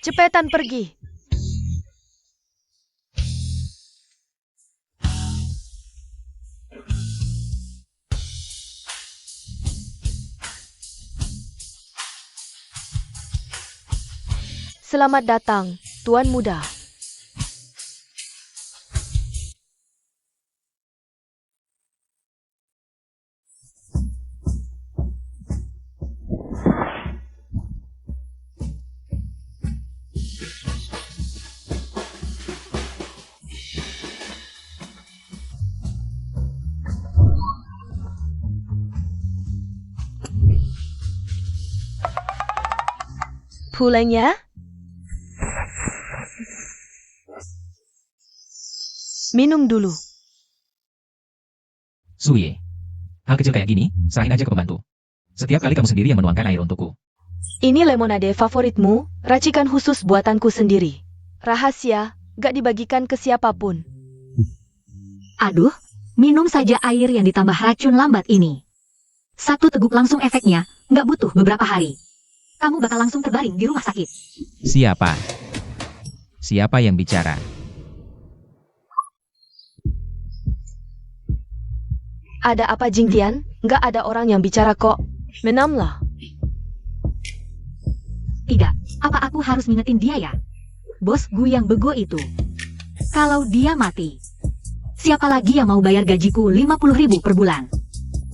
Cepetan pergi. Selamat datang, Tuan Muda. Pulang ya? Minum dulu. Suye, hal kecil kayak gini, serahin aja ke pembantu. Setiap kali kamu sendiri yang menuangkan air untukku. Ini lemonade favoritmu, racikan khusus buatanku sendiri. Rahasia, gak dibagikan ke siapapun. Aduh, minum saja air yang ditambah racun lambat ini. Satu teguk langsung efeknya, nggak butuh beberapa hari. Kamu bakal langsung terbaring di rumah sakit. Siapa? Siapa yang bicara? Ada apa Jingtian? Gak ada orang yang bicara kok. Menamlah. Tidak, apa aku harus ngingetin dia ya? Bos gue yang bego itu. Kalau dia mati, siapa lagi yang mau bayar gajiku 50.000 per bulan?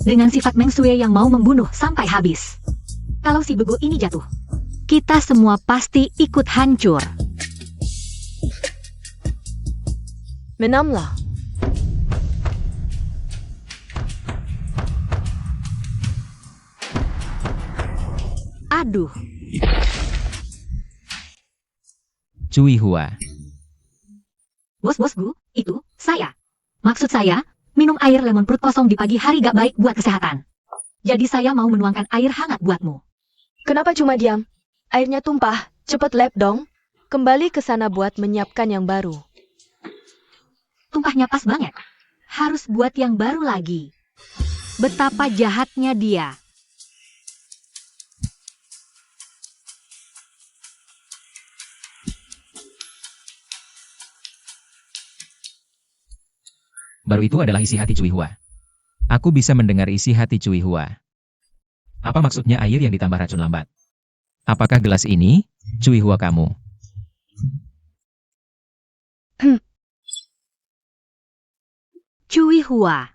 Dengan sifat Meng Sue yang mau membunuh sampai habis. Kalau si bego ini jatuh, kita semua pasti ikut hancur. Menamlah. Aduh, Cui Hua. bos-bosku, itu saya. Maksud saya, minum air lemon perut kosong di pagi hari gak baik buat kesehatan. Jadi saya mau menuangkan air hangat buatmu. Kenapa cuma diam? Airnya tumpah, cepet lap dong. Kembali ke sana buat menyiapkan yang baru. Tumpahnya pas banget. Harus buat yang baru lagi. Betapa jahatnya dia. Baru itu adalah isi hati Cui Hua. Aku bisa mendengar isi hati Cui Hua. Apa maksudnya air yang ditambah racun lambat? Apakah gelas ini, Cui Hua kamu? Cui Hua.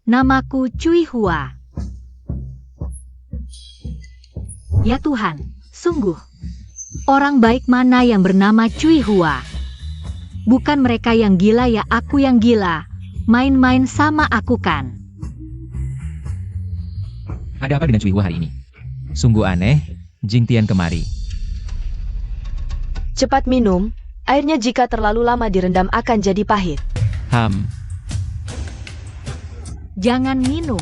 Namaku Cui Hua. Ya Tuhan, sungguh. Orang baik mana yang bernama Cui Hua? Bukan mereka yang gila ya, aku yang gila. Main-main sama aku kan? Ada apa dengan Cui Hua hari ini? Sungguh aneh, Jingtian kemari. Cepat minum, airnya jika terlalu lama direndam akan jadi pahit. Jangan minum.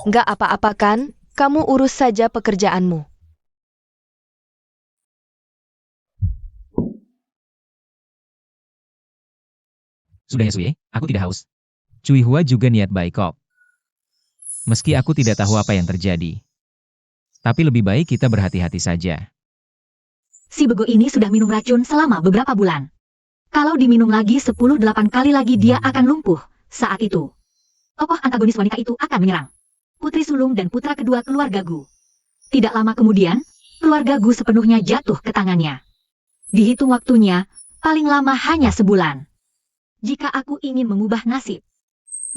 Nggak apa-apa kan, kamu urus saja pekerjaanmu. Sudah ya Suye, aku tidak haus. Cui Hua juga niat baik kok. Meski aku tidak tahu apa yang terjadi. Tapi lebih baik kita berhati-hati saja. Si bego ini sudah minum racun selama beberapa bulan. Kalau diminum lagi 10-8 kali lagi dia akan lumpuh. Saat itu, tokoh antagonis wanita itu akan menyerang putri sulung dan putra kedua keluarga Gu. Tidak lama kemudian, keluarga Gu sepenuhnya jatuh ke tangannya. Dihitung waktunya, paling lama hanya sebulan. Jika aku ingin mengubah nasib,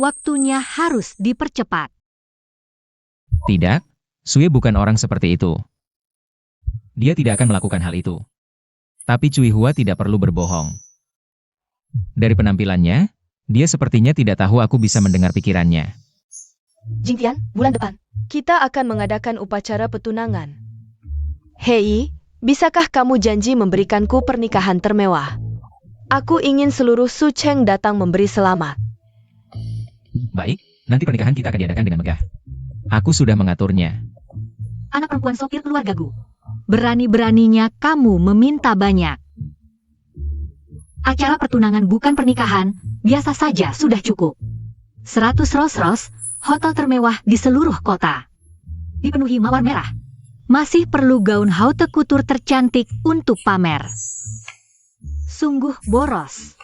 waktunya harus dipercepat. Tidak, Suye bukan orang seperti itu. Dia tidak akan melakukan hal itu. Tapi Cui Hua tidak perlu berbohong. Dari penampilannya, dia sepertinya tidak tahu aku bisa mendengar pikirannya. Jingtian, bulan depan, kita akan mengadakan upacara petunangan. Hei, bisakah kamu janji memberikanku pernikahan termewah? Aku ingin seluruh Su Cheng datang memberi selamat. Baik, nanti pernikahan kita akan diadakan dengan megah. Aku sudah mengaturnya. Anak perempuan sopir keluarga Gu. Berani-beraninya kamu meminta banyak. Acara pertunangan bukan pernikahan, biasa saja sudah cukup. 100 Rolls-Royce, hotel termewah di seluruh kota. Dipenuhi mawar merah. Masih perlu gaun haute couture tercantik untuk pamer. Sungguh boros.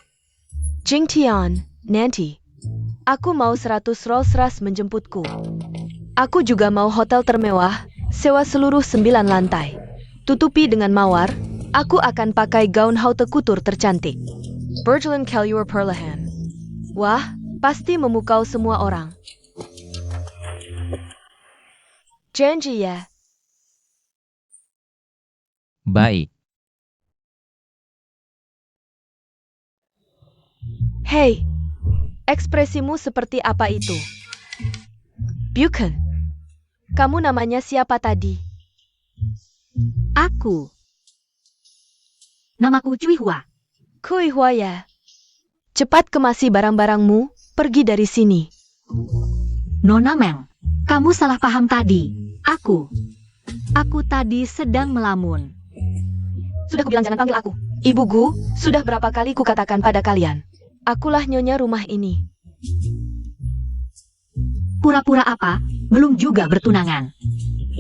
Jingtian, Nanti. Aku mau 100 Rolls-Royce menjemputku. Aku juga mau hotel termewah, sewa seluruh 9 lantai. Tutupi dengan mawar, aku akan pakai gaun haute couture tercantik. Berjalan Kellyur perlahan. Wah, pasti memukau semua orang. Janji ya. Baik. Hei, ekspresimu seperti apa itu? Bukan. Kamu namanya siapa tadi? Aku. Namaku Cui Hua. Kui Hua ya. Cepat kemasi barang-barangmu, pergi dari sini. Nona Meng, kamu salah paham tadi. Aku tadi sedang melamun. Sudah kubilang jangan panggil aku. Ibu Gu, sudah berapa kali kukatakan pada kalian. Akulah nyonya rumah ini. Pura-pura apa? Belum juga bertunangan.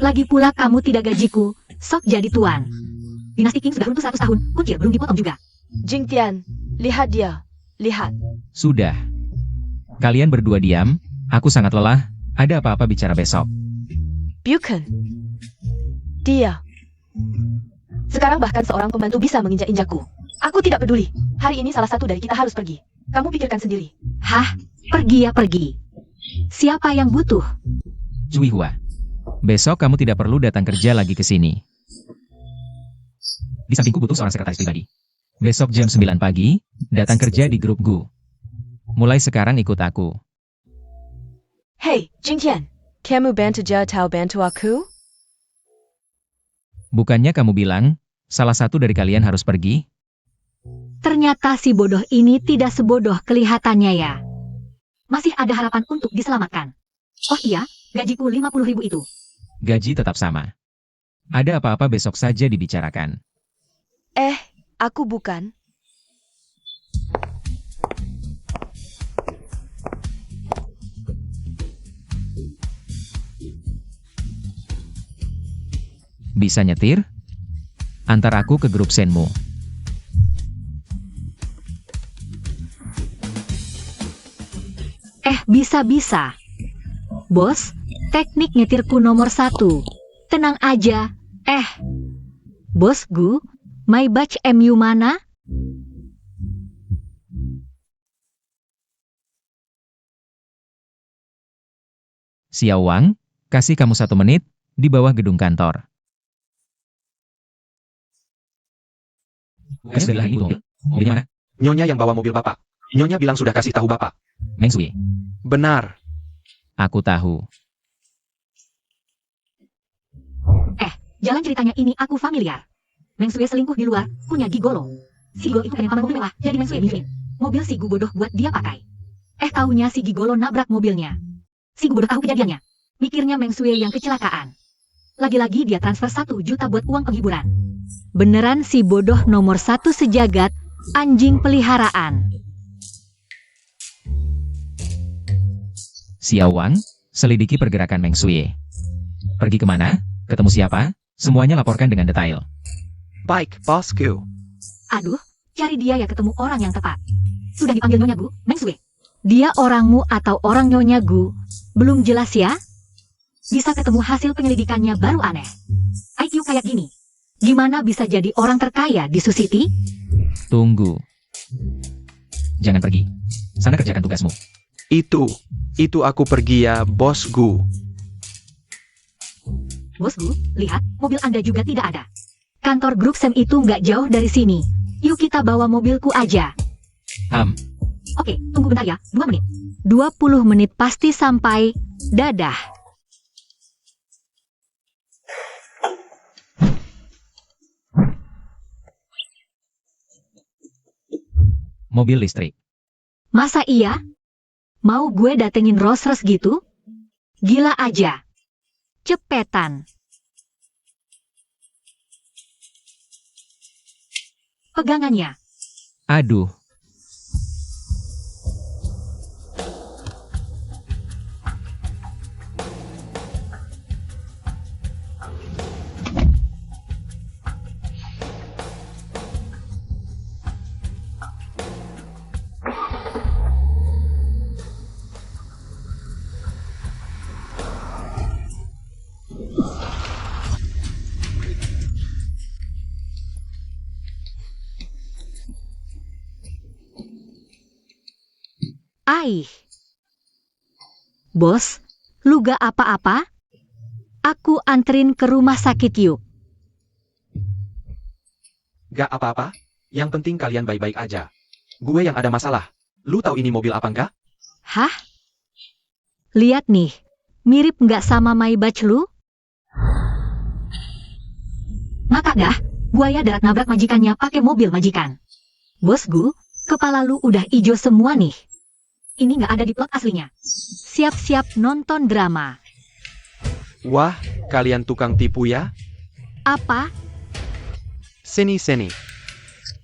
Lagi pula kamu tidak gajiku, sok jadi tuan. Dinasti King sudah runtuh 100 tahun, kuncir belum dipotong juga. Jingtian, lihat dia. Lihat. Sudah. Kalian berdua diam, aku sangat lelah, ada apa-apa bicara besok. Bukan. Dia. Sekarang bahkan seorang pembantu bisa menginjak-injakku. Aku tidak peduli. Hari ini salah satu dari kita harus pergi. Kamu pikirkan sendiri. Hah? Pergi ya pergi. Siapa yang butuh? Cui Hua. Besok kamu tidak perlu datang kerja lagi ke sini. Di sampingku butuh seorang sekretaris pribadi. Besok jam 9 pagi, datang kerja di grup Gu. Mulai sekarang ikut aku. Hei, Jingtian. Kamu bantu atau bantu aku? Bukannya kamu bilang, salah satu dari kalian harus pergi? Ternyata si bodoh ini tidak sebodoh kelihatannya ya. Masih ada harapan untuk diselamatkan. Oh iya, gajiku 50.000 itu. Gaji tetap sama. Ada apa-apa besok saja dibicarakan. Aku bukan. Bisa nyetir? Antar aku ke grup Senmu. Bisa-bisa. Bos, teknik nyetirku nomor 1. Tenang aja. Bos Gu, my batch MU mana? Xiao Wang, kasih kamu 1 menit, di bawah gedung kantor. Mobil mana? Nyonya yang bawa mobil Bapak. Nyonya bilang sudah kasih tahu Bapak. Meng Sui. Benar. Aku tahu. Jalan ceritanya ini aku familiar. Meng Sui selingkuh di luar, punya gigolo. Si Gigolo itu pengen pamer mobil mewah, jadi Meng Sui bikin. Mobil si Gu bodoh buat dia pakai. Taunya si Gigolo nabrak mobilnya. Si Gu bodoh tahu kejadiannya. Mikirnya Meng Sui yang kecelakaan. Lagi-lagi dia transfer 1 juta buat uang penghiburan. Beneran si bodoh nomor 1 sejagat, anjing peliharaan. Xiao Wang, selidiki pergerakan Meng Sui. Pergi kemana? Ketemu siapa? Semuanya laporkan dengan detail. Baik, bosku. Aduh, cari dia ya ketemu orang yang tepat. Sudah dipanggil Nyonya Gu, Meng Sui. Dia orangmu atau orang Nyonya Gu? Belum jelas ya? Bisa ketemu hasil penyelidikannya baru aneh. IQ kayak gini. Gimana bisa jadi orang terkaya di Susiti? Tunggu. Jangan pergi. Sana kerjakan tugasmu. Itu aku pergi ya, bosku. Bosku, lihat, mobil Anda juga tidak ada. Kantor grup Sam itu nggak jauh dari sini. Yuk kita bawa mobilku aja. Oke, tunggu bentar ya, 2 menit. 20 menit pasti sampai. Dadah. Mobil listrik. Masa iya? Mau gue datengin Rolls-Royce gitu? Gila aja. Cepetan. Pegangannya. Aduh. Baik. Bos, lu gak apa-apa? Aku anterin ke rumah sakit yuk. Gak apa-apa. Yang penting kalian baik-baik aja. Gue yang ada masalah. Lu tahu ini mobil apa enggak? Hah? Lihat nih, mirip nggak sama Maybach lu? Ngakak dah, buaya darat nabrak majikannya pakai mobil majikan. Bosku, kepala lu udah ijo semua nih. Ini nggak ada di plot aslinya. Siap-siap nonton drama. Wah, kalian tukang tipu ya? Apa? Sini.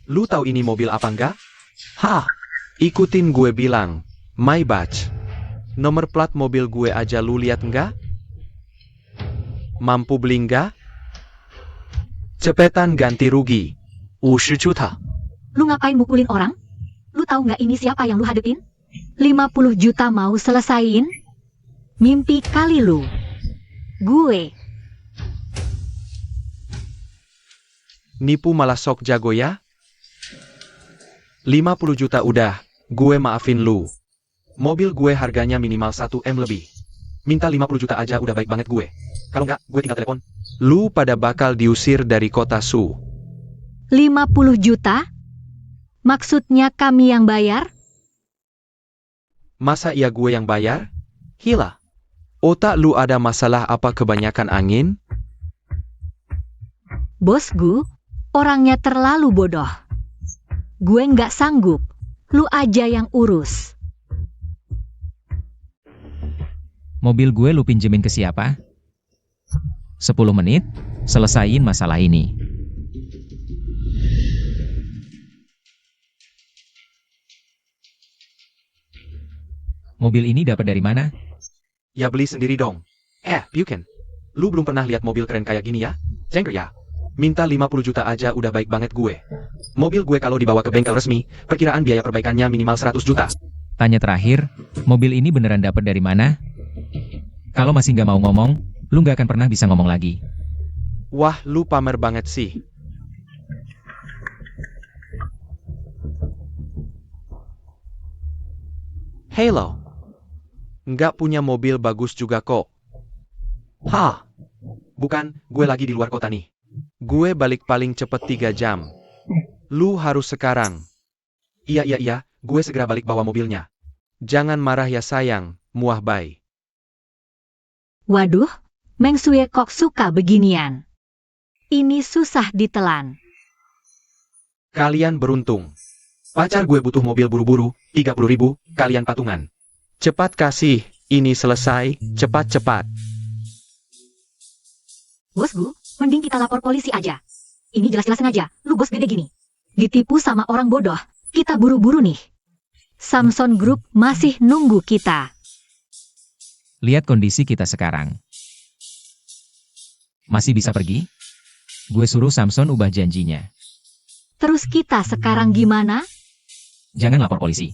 Lu tahu ini mobil apa enggak? Hah, ikutin gue bilang. Maybach. Nomor plat mobil gue aja lu lihat enggak? Mampu beli enggak? Cepetan ganti rugi. 50 juta. Lu ngapain mukulin orang? Lu tahu nggak ini siapa yang lu hadepin? 50 juta mau selesain? Mimpi kali lu. Gue. Nipu malah sok jago ya? 50 juta udah, gue maafin lu. Mobil gue harganya minimal 1 M lebih. Minta 50 juta aja udah baik banget gue. Kalau nggak, gue tinggal telepon. Lu pada bakal diusir dari kota Su. 50 juta? Maksudnya kami yang bayar? Masa iya gue yang bayar? Hila. Otak lu ada masalah apa kebanyakan angin? Bosku, orangnya terlalu bodoh. Gue nggak sanggup. Lu aja yang urus. Mobil gue lu pinjemin ke siapa? 10 menit, selesain masalah ini. Mobil ini dapat dari mana? Ya beli sendiri dong. Bukan. Lu belum pernah lihat mobil keren kayak gini ya? Jengker ya? Minta 50 juta aja udah baik banget gue. Mobil gue kalau dibawa ke bengkel resmi, perkiraan biaya perbaikannya minimal 100 juta. Tanya terakhir, mobil ini beneran dapat dari mana? Kalau masih nggak mau ngomong, lu nggak akan pernah bisa ngomong lagi. Wah, lu pamer banget sih. Halo. Nggak punya mobil bagus juga kok. Hah? Bukan, gue lagi di luar kota nih. Gue balik paling cepet 3 jam. Lu harus sekarang. Iya, gue segera balik bawa mobilnya. Jangan marah ya sayang, muah bye. Waduh, Meng Sue kok suka beginian. Ini susah ditelan. Kalian beruntung. Pacar gue butuh mobil buru-buru, 30.000, kalian patungan. Cepat kasih, ini selesai, cepat-cepat. Bosku, mending kita lapor polisi aja. Ini jelas-jelas sengaja, lu bos gede gini. Ditipu sama orang bodoh, kita buru-buru nih. Samson Group masih nunggu kita. Lihat kondisi kita sekarang. Masih bisa pergi? Gue suruh Samson ubah janjinya. Terus kita sekarang gimana? Jangan lapor polisi.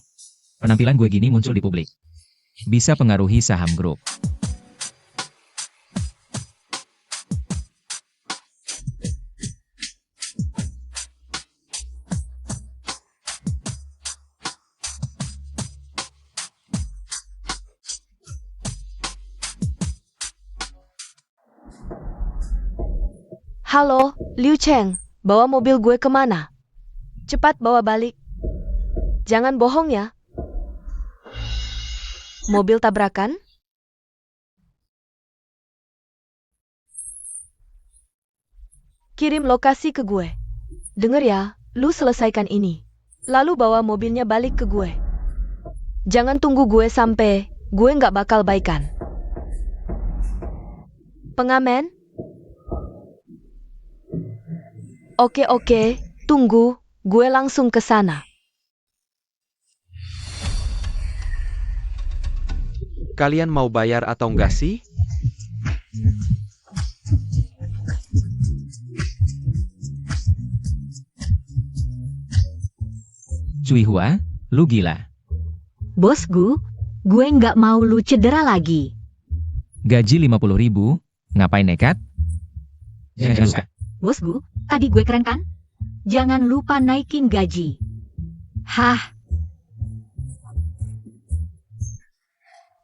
Penampilan gue gini muncul di publik. Bisa pengaruhi saham grup. Halo, Liu Cheng. Bawa mobil gue kemana? Cepat bawa balik. Jangan bohong ya. Mobil tabrakan? Kirim lokasi ke gue. Dengar ya, lu selesaikan ini. Lalu bawa mobilnya balik ke gue. Jangan tunggu gue sampai gue nggak bakal baikan. Pengamen? Oke, tunggu. Gue langsung ke sana. Kalian mau bayar atau enggak sih? Cui Hua, lu gila. Bosku, gue nggak mau lu cedera lagi. Gaji 50.000, ngapain nekat? Jangan suka. Bosku, tadi gue keren kan? Jangan lupa naikin gaji. Hah?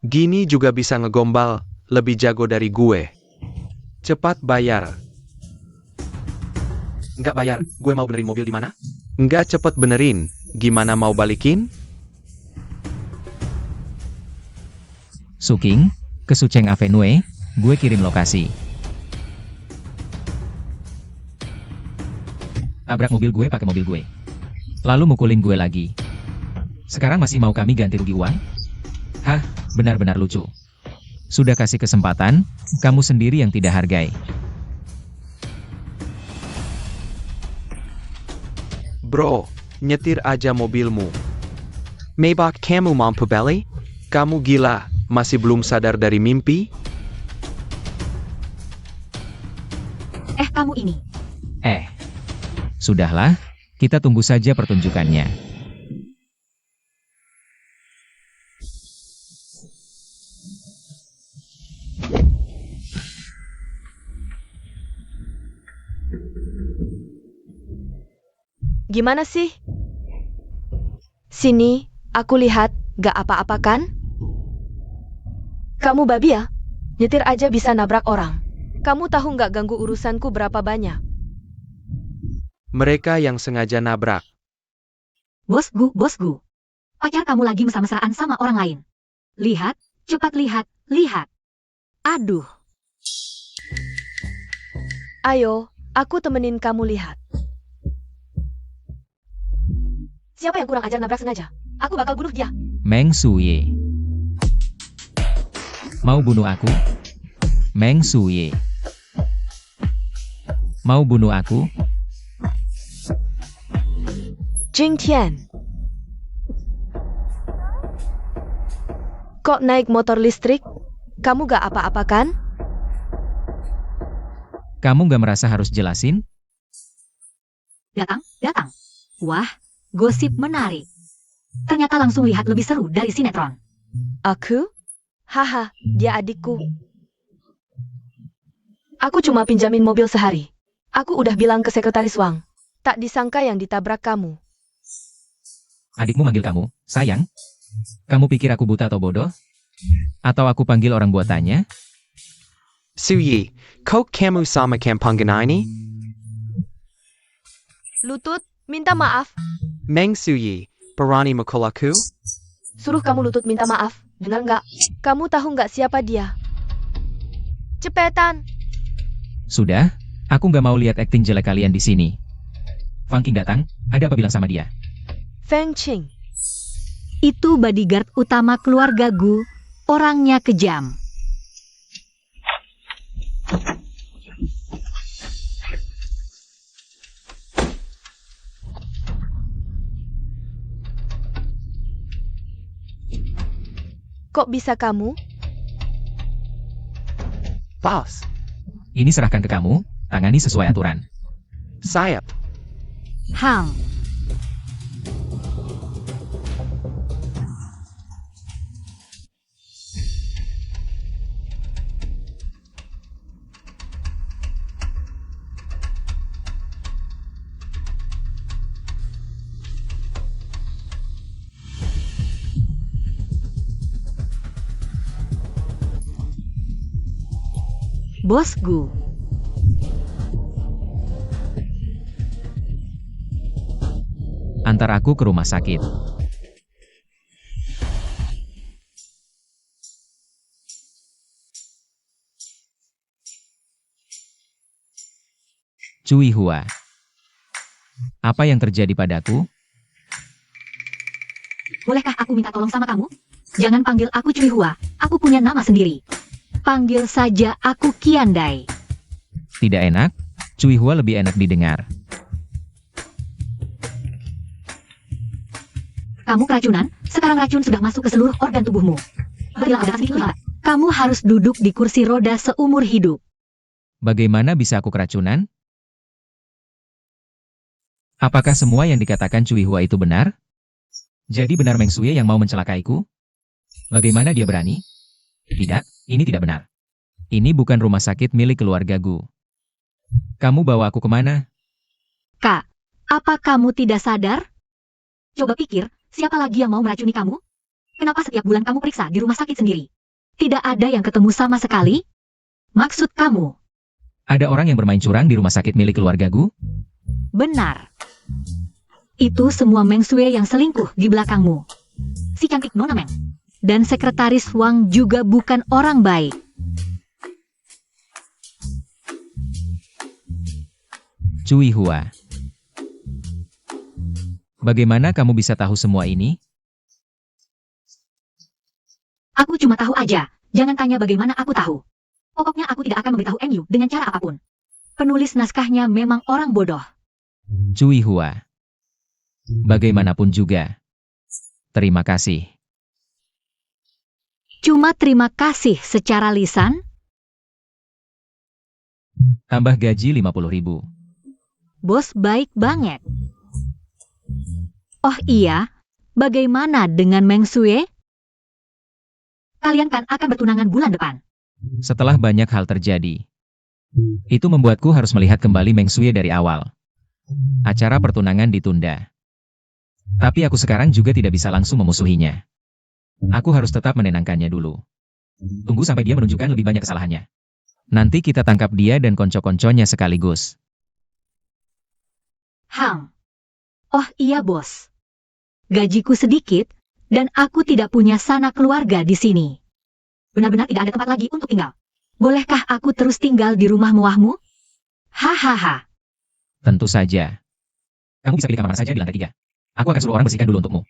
Gini juga bisa ngegombal, lebih jago dari gue. Cepat bayar. Nggak bayar, gue mau benerin mobil di mana? Nggak cepet benerin, gimana mau balikin? Suking, ke Sucheng Avenue, gue kirim lokasi. Tabrak mobil gue pakai mobil gue. Lalu mukulin gue lagi. Sekarang masih mau kami ganti rugi uang? Hah, benar-benar lucu. Sudah kasih kesempatan, kamu sendiri yang tidak hargai. Bro, nyetir aja mobilmu. Maybach kamu mampu beli? Kamu gila, masih belum sadar dari mimpi? Kamu ini. Sudahlah, kita tunggu saja pertunjukannya. Gimana sih? Sini, aku lihat, gak apa-apa kan? Kamu babi ya? Nyetir aja bisa nabrak orang. Kamu tahu gak ganggu urusanku berapa banyak? Mereka yang sengaja nabrak. Bosku. Pacar kamu lagi mesra-mesraan sama orang lain. Lihat, cepat lihat. Aduh. Ayo, aku temenin kamu lihat. Siapa yang kurang ajar nabrak sengaja? Aku bakal bunuh dia. Meng Suye. Mau bunuh aku? Meng Suye. Mau bunuh aku? Jing Tian. Kok naik motor listrik? Kamu gak apa-apa kan? Kamu gak merasa harus jelasin? Datang. Wah, gosip menarik. Ternyata langsung lihat lebih seru dari sinetron. Aku? Haha, dia adikku. Aku cuma pinjamin mobil sehari. Aku udah bilang ke sekretaris Wang. Tak disangka yang ditabrak kamu. Adikmu manggil kamu, sayang? Kamu pikir aku buta atau bodoh? Atau aku panggil orang buatannya? Suyi, kok kamu sama kampangan ini? Lutut, minta maaf. Meng Suyi, berani mukul aku? Suruh kamu lutut minta maaf. Dengar nggak? Kamu tahu nggak siapa dia? Cepetan. Sudah, aku nggak mau lihat akting jelek kalian di sini. Fang Qing datang, ada apa bilang sama dia? Feng Qing. Itu bodyguard utama keluarga Gu. Orangnya kejam. Kok bisa kamu? Bos, Ini serahkan ke kamu, tangani sesuai aturan. sayap. Hang. Bosku. Antar aku ke rumah sakit. Cui Hua. Apa yang terjadi padaku? Bolehkah aku minta tolong sama kamu? Jangan panggil aku Cui Hua. Aku punya nama sendiri. Panggil saja aku Qiandai. Tidak enak? Cui Hua lebih enak didengar. Kamu keracunan, sekarang racun sudah masuk ke seluruh organ tubuhmu. Berilah obat sedikit. Kamu harus duduk di kursi roda seumur hidup. Bagaimana bisa aku keracunan? Apakah semua yang dikatakan Cui Hua itu benar? Jadi benar Meng Suye yang mau mencelakaiku? Bagaimana dia berani? Tidak, ini tidak benar. Ini bukan rumah sakit milik keluarga Gu. Kamu bawa aku kemana? Kak, apa kamu tidak sadar? Coba pikir, siapa lagi yang mau meracuni kamu? Kenapa setiap bulan kamu periksa di rumah sakit sendiri? Tidak ada yang ketemu sama sekali? Maksud kamu? Ada orang yang bermain curang di rumah sakit milik keluargaku? Benar. Itu semua Meng Sue yang selingkuh di belakangmu. Si cantik Nona Meng. Dan sekretaris Wang juga bukan orang baik. Cui Hua. Bagaimana kamu bisa tahu semua ini? Aku cuma tahu aja. Jangan tanya bagaimana aku tahu. Pokoknya aku tidak akan memberitahu NU dengan cara apapun. Penulis naskahnya memang orang bodoh. Cui Hua. Bagaimanapun juga. Terima kasih. Cuma terima kasih secara lisan? Tambah gaji 50.000. Bos baik banget. Oh iya, bagaimana dengan Meng Sue? Kalian kan akan bertunangan bulan depan. Setelah banyak hal terjadi, itu membuatku harus melihat kembali Meng Sue dari awal. Acara pertunangan ditunda. Tapi aku sekarang juga tidak bisa langsung memusuhinya. Aku harus tetap menenangkannya dulu. Tunggu sampai dia menunjukkan lebih banyak kesalahannya. Nanti kita tangkap dia dan konco-konconya sekaligus. Oh iya bos. Gajiku sedikit, dan aku tidak punya sanak keluarga di sini. Benar-benar tidak ada tempat lagi untuk tinggal. Bolehkah aku terus tinggal di rumah mewahmu? Hahaha. Tentu saja. Kamu bisa pilih kamar mana saja di lantai 3. Aku akan suruh orang bersihkan dulu untukmu.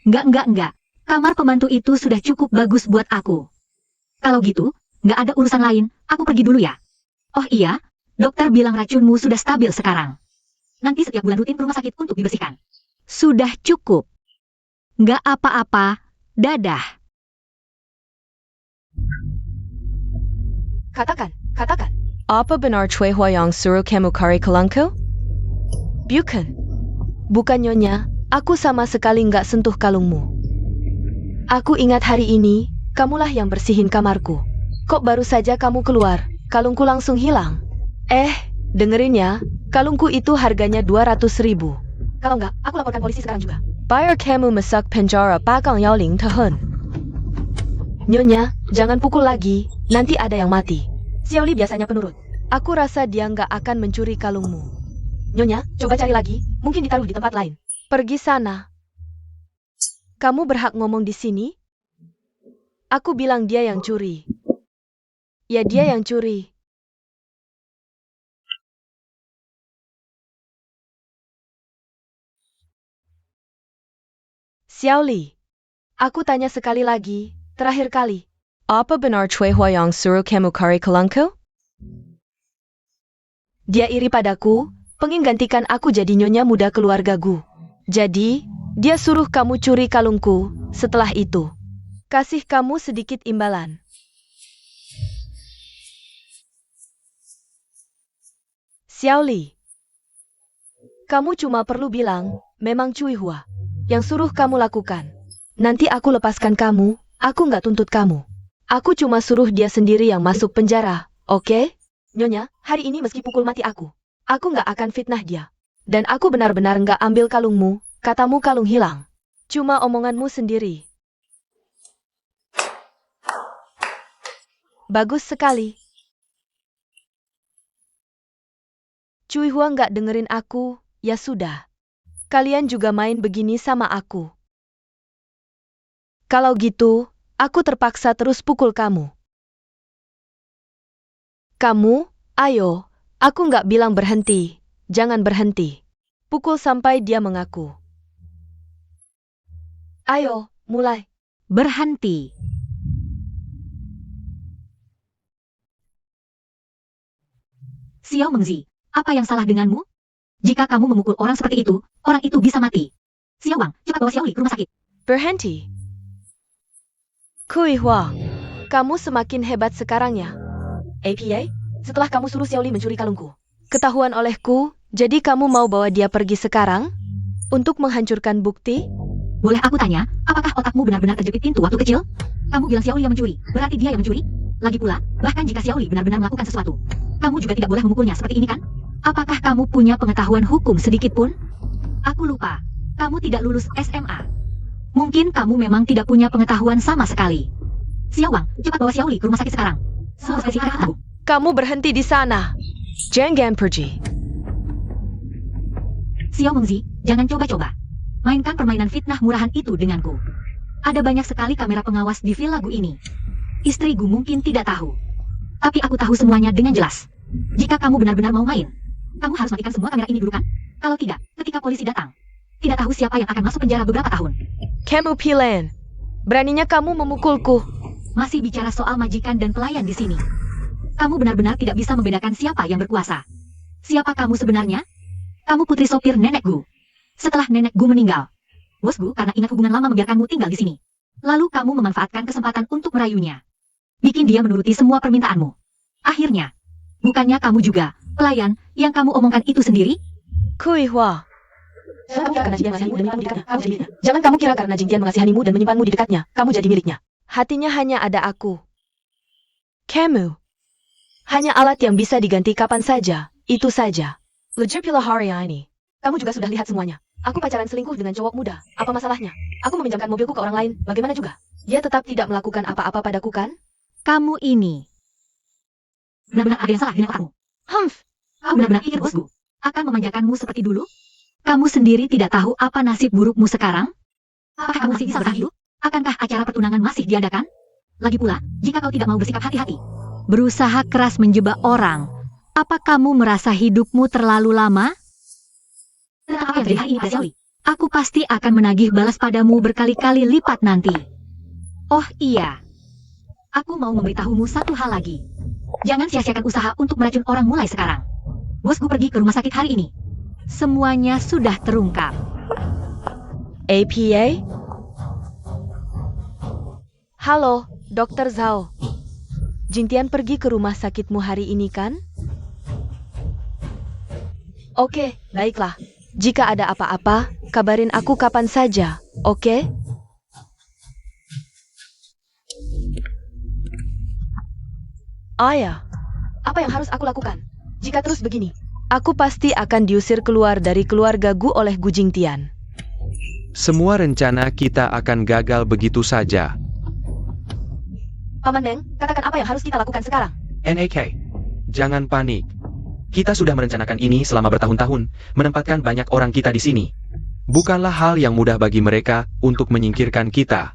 Enggak. Kamar pembantu itu sudah cukup bagus buat aku. Kalau gitu, nggak ada urusan lain, aku pergi dulu ya. Oh iya, dokter bilang racunmu sudah stabil sekarang. Nanti setiap bulan rutin ke rumah sakit untuk dibersihkan. Sudah cukup. Nggak apa-apa, dadah. Katakan. Apa benar Cui Hua yang suruh kamu cari kalungku? Bukan nyonya, aku sama sekali nggak sentuh kalungmu. Aku ingat hari ini, kamulah yang bersihin kamarku. Kok baru saja kamu keluar, kalungku langsung hilang? Dengerin ya, kalungku itu harganya 200.000. Kalau nggak, aku laporkan polisi sekarang juga. Bayar kamu masak penjara pagang yaling tahun. Nyonya, jangan pukul lagi, nanti ada yang mati. Xiaoli biasanya penurut. Aku rasa dia nggak akan mencuri kalungmu. Nyonya, coba cari lagi, mungkin ditaruh di tempat lain. Pergi sana. Kamu berhak ngomong di sini? Aku bilang dia yang curi. Ya dia yang curi. Xiaoli, aku tanya sekali lagi, terakhir kali. Apa benar Cui Hua yang suruh kamu cari kalungku? Dia iri padaku, pengen gantikan aku jadi nyonya muda keluargaku. Jadi, dia suruh kamu curi kalungku, setelah itu kasih kamu sedikit imbalan. Xiaoli, kamu cuma perlu bilang, memang Cui Hua yang suruh kamu lakukan. Nanti aku lepaskan kamu, aku nggak tuntut kamu. Aku cuma suruh dia sendiri yang masuk penjara, oke? Nyonya, hari ini meski pukul mati aku nggak akan fitnah dia. Dan aku benar-benar nggak ambil kalungmu, katamu kalung hilang. Cuma omonganmu sendiri. Bagus sekali. Cui Hua nggak dengerin aku, ya sudah. Kalian juga main begini sama aku. Kalau gitu, aku terpaksa terus pukul kamu. Kamu, ayo, aku nggak bilang berhenti, jangan berhenti. Pukul sampai dia mengaku. Ayo, mulai. Berhenti. Xiao Mengzi, apa yang salah denganmu? Jika kamu memukul orang seperti itu, orang itu bisa mati. Xiao Wang, cepat bawa Xiaoli ke rumah sakit. Berhenti. Cui Hua, kamu semakin hebat sekarang ya. APA, setelah kamu suruh Xiaoli mencuri kalungku. Ketahuan olehku, jadi kamu mau bawa dia pergi sekarang? Untuk menghancurkan bukti? Boleh aku tanya, apakah otakmu benar-benar terjepit pintu waktu kecil? Kamu bilang Xiaoli yang mencuri, berarti dia yang mencuri? Lagi pula, bahkan jika Xiaoli benar-benar melakukan sesuatu, kamu juga tidak boleh memukulnya seperti ini kan? Apakah kamu punya pengetahuan hukum sedikit pun? Aku lupa, kamu tidak lulus SMA. Mungkin kamu memang tidak punya pengetahuan sama sekali. Xiao Wang, cepat bawa Xiao Li ke rumah sakit sekarang. Semua spesies ada tahu. Kamu berhenti di sana. Jangan pergi. Xiao Mengzi, jangan coba-coba. Mainkan permainan fitnah murahan itu denganku. Ada banyak sekali kamera pengawas di villa Gu ini. Istri Gu mungkin tidak tahu. Tapi aku tahu semuanya dengan jelas. Jika kamu benar-benar mau main, kamu harus matikan semua kamera ini dulu kan? Kalau tidak, ketika polisi datang, tidak tahu siapa yang akan masuk penjara beberapa tahun. Kamu Pilen. Beraninya kamu memukulku. Masih bicara soal majikan dan pelayan di sini. Kamu benar-benar tidak bisa membedakan siapa yang berkuasa. Siapa kamu sebenarnya? Kamu putri sopir nenek Gu. Setelah nenek Gu meninggal, bos Gu karena ingat hubungan lama membiarkanmu tinggal di sini. Lalu kamu memanfaatkan kesempatan untuk merayunya. Bikin dia menuruti semua permintaanmu. Akhirnya, bukannya kamu juga, pelayan, yang kamu omongkan itu sendiri? Kuihua. Jangan kamu kira karena Jingtian mengasihanimu dan menyimpanmu di dekatnya, kamu jadi miliknya. Hatinya hanya ada aku. Kamu. Hanya alat yang bisa diganti kapan saja, itu saja. Lejipila hari ini. Kamu juga sudah lihat semuanya. Aku pacaran selingkuh dengan cowok muda. Apa masalahnya? Aku meminjamkan mobilku ke orang lain. Bagaimana juga? Dia tetap tidak melakukan apa-apa padaku kan? Kamu ini. Benar-benar ada yang salah dengan otakmu. Humph. Kau benar-benar pikir bosku akan memanjakanmu seperti dulu? Kamu sendiri tidak tahu apa nasib burukmu sekarang? Apakah kamu masih bisa bertahan hidup? Akankah acara pertunangan masih diadakan? Lagi pula, jika kau tidak mau bersikap hati-hati, berusaha keras menjebak orang, apa kamu merasa hidupmu terlalu lama? Tentang apa yang terjadi hari ini, Pak Xiaoli? Aku pasti akan menagih balas padamu berkali-kali lipat nanti. Oh iya, aku mau memberitahumu satu hal lagi. Jangan sia-siakan usaha untuk meracun orang mulai sekarang. Bosku pergi ke rumah sakit hari ini. Semuanya sudah terungkap. APA? Halo, Dr. Zhao. Jintian pergi ke rumah sakitmu hari ini kan? Oke, baiklah. Jika ada apa-apa, kabarin aku kapan saja, oke? Ayah, apa yang harus aku lakukan? Jika terus begini, aku pasti akan diusir keluar dari keluarga Gu oleh Gu Jingtian. Semua rencana kita akan gagal begitu saja. Paman Meng, katakan apa yang harus kita lakukan sekarang? NAK, jangan panik. Kita sudah merencanakan ini selama bertahun-tahun, menempatkan banyak orang kita di sini. Bukanlah hal yang mudah bagi mereka untuk menyingkirkan kita.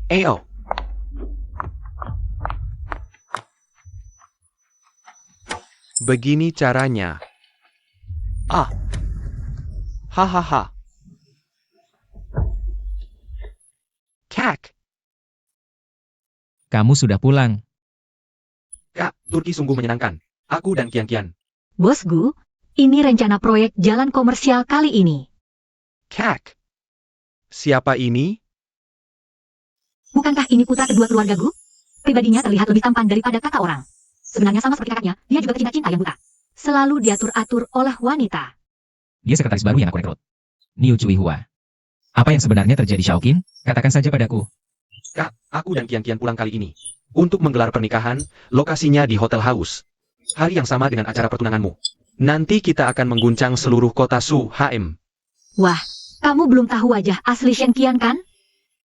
Ayo. Begini caranya. Hahaha. Kak. Kamu sudah pulang. Kak, Turki sungguh menyenangkan. Aku dan Kian-Kian. Bos Gu, ini rencana proyek jalan komersial kali ini. Kak. Siapa ini? Bukankah ini putra kedua keluarga Gu? Pribadinya terlihat lebih tampan daripada kakak orang. Sebenarnya sama seperti kakaknya, dia juga pecinta-cinta yang buta. Selalu diatur-atur oleh wanita. Dia sekretaris baru yang aku rekrut. Niu Cui Hua. Apa yang sebenarnya terjadi, Xiaoqin? Katakan saja padaku. Kak, aku dan Kian-Kian pulang kali ini. Untuk menggelar pernikahan, lokasinya di Hotel House. Hari yang sama dengan acara pertunanganmu. Nanti kita akan mengguncang seluruh kota Su HM. Wah, kamu belum tahu wajah asli Shen Qian kan?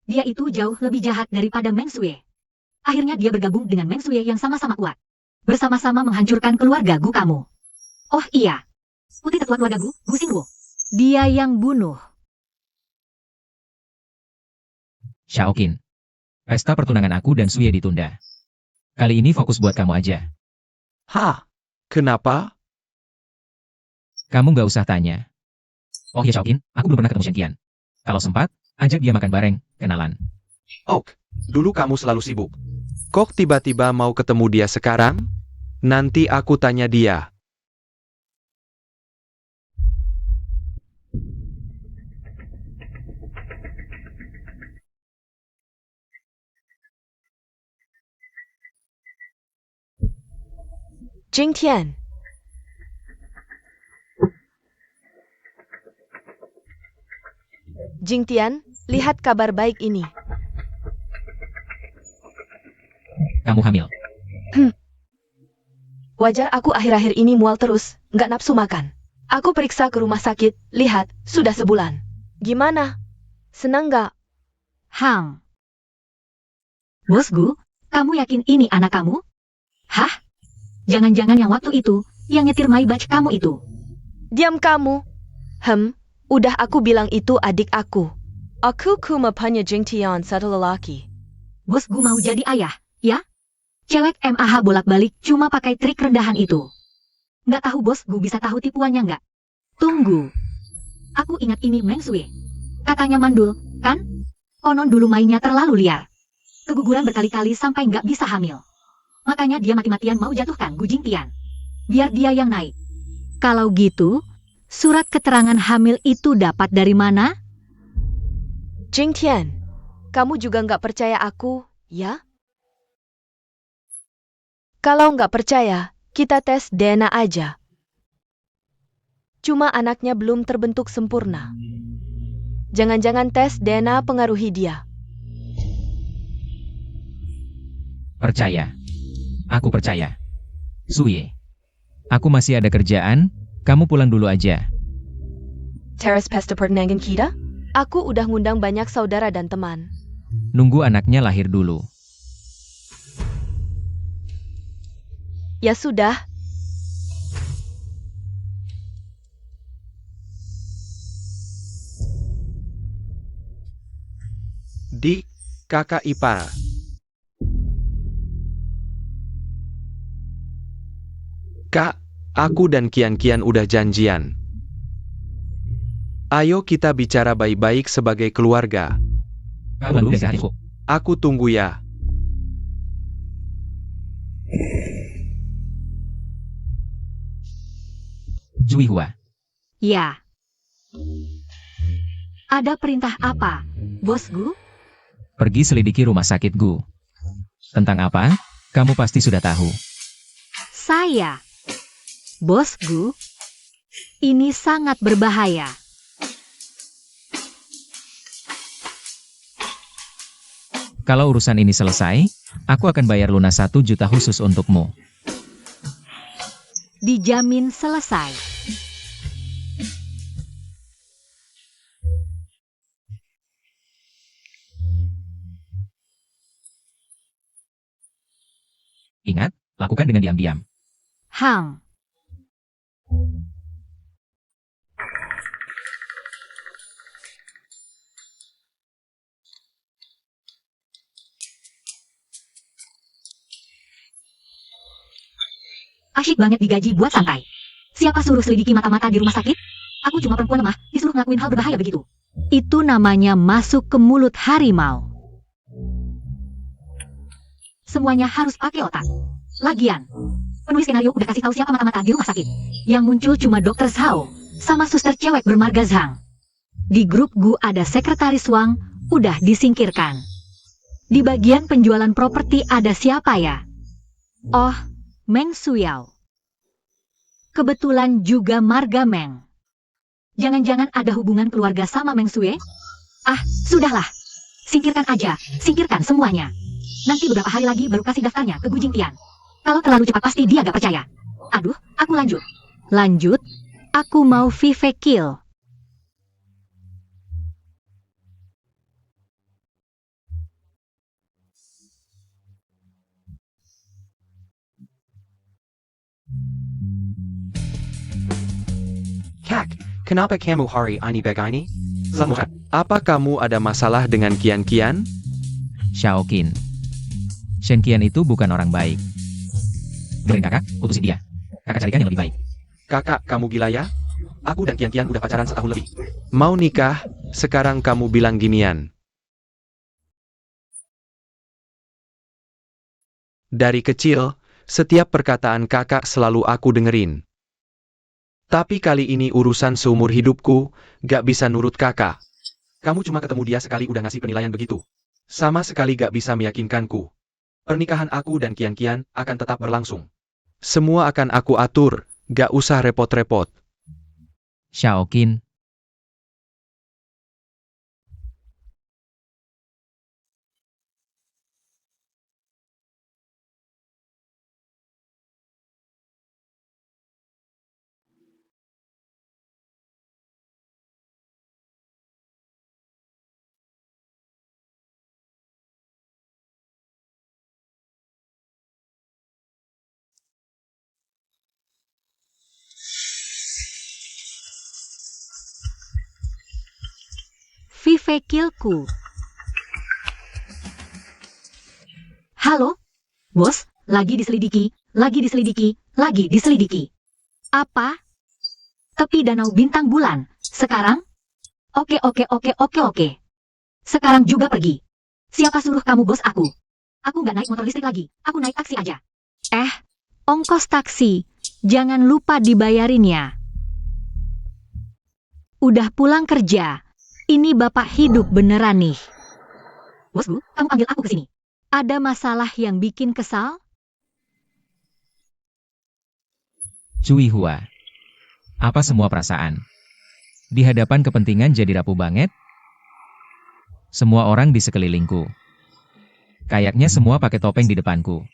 Dia itu jauh lebih jahat daripada Meng Sue. Akhirnya dia bergabung dengan Meng Sue yang sama-sama kuat. Bersama-sama menghancurkan keluarga Gu kamu. Oh iya, putri tetua keluarga Gu, Gu Xingluo. Dia yang bunuh. Xiaoqin. Pesta pertunangan aku dan Sue ditunda. Kali ini fokus buat kamu aja. Hah? Kenapa? Kamu nggak usah tanya. Oh ya Xiaoqin, aku belum pernah ketemu Shen Qian. Kalau sempat, ajak dia makan bareng, kenalan. Ok, dulu kamu selalu sibuk. Kok tiba-tiba mau ketemu dia sekarang? Nanti aku tanya dia. Jingtian. Jingtian, lihat kabar baik ini. Kamu hamil. Wajar aku akhir-akhir ini mual terus, nggak nafsu makan. Aku periksa ke rumah sakit, lihat, sudah sebulan. Gimana? Senang nggak? Hang. Bos Gu, Kamu yakin ini anak kamu? Hah? Jangan-jangan yang waktu itu, yang nyetir Maybach kamu itu. Diam kamu. Udah aku bilang itu adik aku. Aku cuma punya Jingtian satu lelaki. Bos Gu mau jadi ayah, ya? Cewek MAH bolak-balik cuma pakai trik rendahan itu. Nggak tahu Bos Gu bisa tahu tipuannya nggak? Tunggu. Aku ingat ini Meng Sui. Katanya mandul, kan? Konon dulu mainnya terlalu liar. Keguguran berkali-kali sampai nggak bisa hamil. Makanya dia mati-matian mau jatuhkan Gu Jingtian. Biar dia yang naik. Kalau gitu, surat keterangan hamil itu dapat dari mana? Jingtian, kamu juga nggak percaya aku, ya? Kalau nggak percaya, kita tes DNA aja. Cuma anaknya belum terbentuk sempurna. Jangan-jangan tes DNA pengaruhi dia. Percaya. Aku percaya. Suye. Aku masih ada kerjaan, kamu pulang dulu aja. Teras pesta pertunangan kita? Aku udah ngundang banyak saudara dan teman. Nunggu anaknya lahir dulu. Ya sudah. Dik, kakak ipar. Kak, aku dan Kian-Kian udah janjian. Ayo kita bicara baik-baik sebagai keluarga. Kamu dulu deh, adikku. Aku tunggu ya. Jui Hua. Ya. Ada perintah apa, Bos Gu? Pergi selidiki rumah sakit Gu. Tentang apa? Kamu pasti sudah tahu. Saya. Bos Gu, ini sangat berbahaya. Kalau urusan ini selesai, aku akan bayar lunas 1 juta khusus untukmu. Dijamin selesai. Ingat, lakukan dengan diam-diam. Hang. Asyik banget digaji buat santai. Siapa suruh selidiki mata-mata di rumah sakit? Aku cuma perempuan lemah, disuruh ngelakuin hal berbahaya begitu. Itu namanya masuk ke mulut harimau. Semuanya harus pakai otak. Lagian, penulis skenario udah kasih tahu siapa mata-mata di rumah sakit. Yang muncul cuma Dokter Zhao, sama suster cewek bermarga Zhang. Di grup Gu ada sekretaris Wang, udah disingkirkan. Di bagian penjualan properti ada siapa ya? Oh, Meng Suyao. Kebetulan juga marga Meng. Jangan-jangan ada hubungan keluarga sama Meng Sue? Ah, sudahlah. Singkirkan aja, singkirkan semuanya. Nanti beberapa hari lagi baru kasih daftarnya ke Gu Jingtian. Kalau terlalu cepat pasti dia gak percaya. Aduh, aku lanjut. Lanjut? Aku mau Vive Kill. Kak, kenapa kamu hari ini begini? Semua. Apa kamu ada masalah dengan Kian-Kian? Xiaoqin. Shen Qian itu bukan orang baik. Dengerin kakak, putusin dia. Kakak carikan yang lebih baik. Kakak, kamu gila ya? Aku dan Kian-Kian udah pacaran setahun lebih. Mau nikah, sekarang kamu bilang ginian. Dari kecil, setiap perkataan kakak selalu aku dengerin. Tapi kali ini urusan seumur hidupku, gak bisa nurut kakak. Kamu cuma ketemu dia sekali udah ngasih penilaian begitu. Sama sekali gak bisa meyakinkanku. Pernikahan aku dan Kian-Kian akan tetap berlangsung. Semua akan aku atur, gak usah repot-repot. Xiaoqin. Kekilku. Halo? Bos, lagi diselidiki. Apa? Tepi danau bintang bulan. Sekarang? Oke. Sekarang juga pergi. Siapa suruh kamu bos aku? Aku nggak naik motor listrik lagi. Aku naik taksi aja. Ongkos taksi. Jangan lupa dibayarin ya. Udah pulang kerja. Ini bapak hidup beneran nih. Bos Bu, kamu panggil aku ke sini. Ada masalah yang bikin kesal? Cui Hua. Apa semua perasaan? Di hadapan kepentingan jadi rapuh banget? Semua orang di sekelilingku. Kayaknya semua pakai topeng di depanku.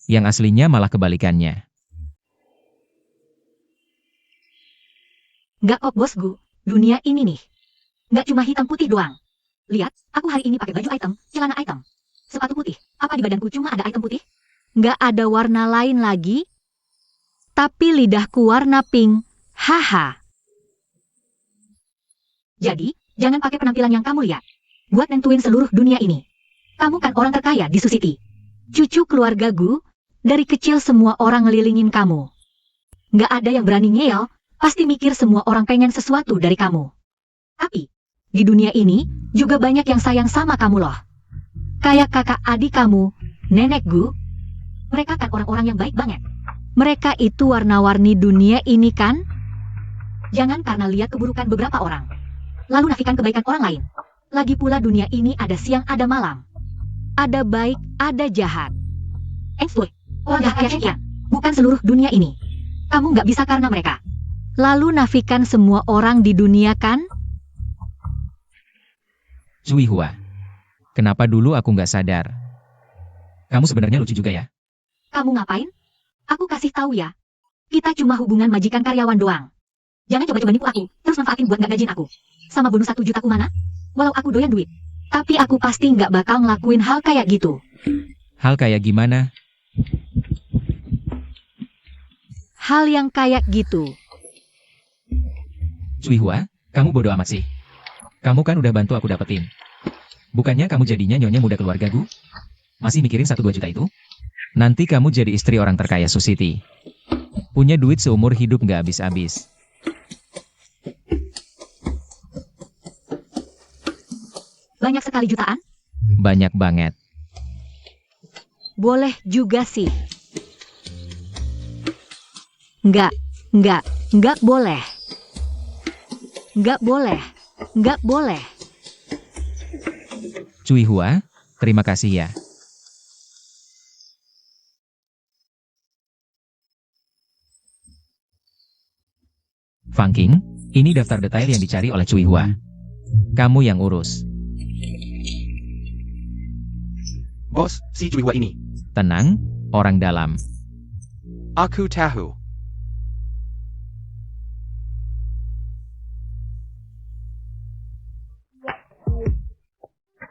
Yang aslinya malah kebalikannya. Nggak kok bosku, dunia ini nih. Nggak cuma hitam putih doang. Lihat, aku hari ini pakai baju item, celana item, sepatu putih. Apa di badanku cuma ada item putih? Nggak ada warna lain lagi? Tapi lidahku warna pink. Haha. Jadi, jangan pakai penampilan yang kamu lihat. Buat nentuin seluruh dunia ini. Kamu kan orang terkaya di Susiti. Cucu keluarga Gu, dari kecil semua orang ngelilingin kamu. Nggak ada yang berani ngeyel, pasti mikir semua orang pengen sesuatu dari kamu. Tapi, di dunia ini, juga banyak yang sayang sama kamu loh. Kayak kakak adik kamu, nenek Gu. Mereka kan orang-orang yang baik banget. Mereka itu warna-warni dunia ini kan? Jangan karena lihat keburukan beberapa orang, lalu nafikan kebaikan orang lain. Lagi pula dunia ini ada siang ada malam. Ada baik, ada jahat. Boy, orang jahat kayak Shekian, bukan seluruh dunia ini. Kamu nggak bisa karena mereka. Lalu nafikan semua orang di dunia kan? Cui Hua. Kenapa dulu aku nggak sadar? Kamu sebenarnya lucu juga ya? Kamu ngapain? Aku kasih tahu ya. Kita cuma hubungan majikan karyawan doang. Jangan coba-coba nipu aku, terus manfaatin buat nggak gajiin aku. Sama bonus 1 juta ku mana? Walau aku doyan duit. Tapi aku pasti nggak bakal ngelakuin hal kayak gitu. Hal kayak gimana? Hal yang kayak gitu. Cui Hua, kamu bodoh amat sih. Kamu kan udah bantu aku dapetin. Bukannya kamu jadinya nyonya muda keluarga Gu? Masih mikirin 1-2 juta itu? Nanti kamu jadi istri orang terkaya Susiti. Punya duit seumur hidup nggak habis-habis. Banyak sekali jutaan? Banyak banget. Boleh juga sih. Nggak boleh. Nggak boleh. Cui Hua, terima kasih ya. Fang Qing, ini daftar detail yang dicari oleh Cui Hua. Kamu yang urus. Bos, si Cui Hua ini. Tenang, orang dalam. Aku tahu.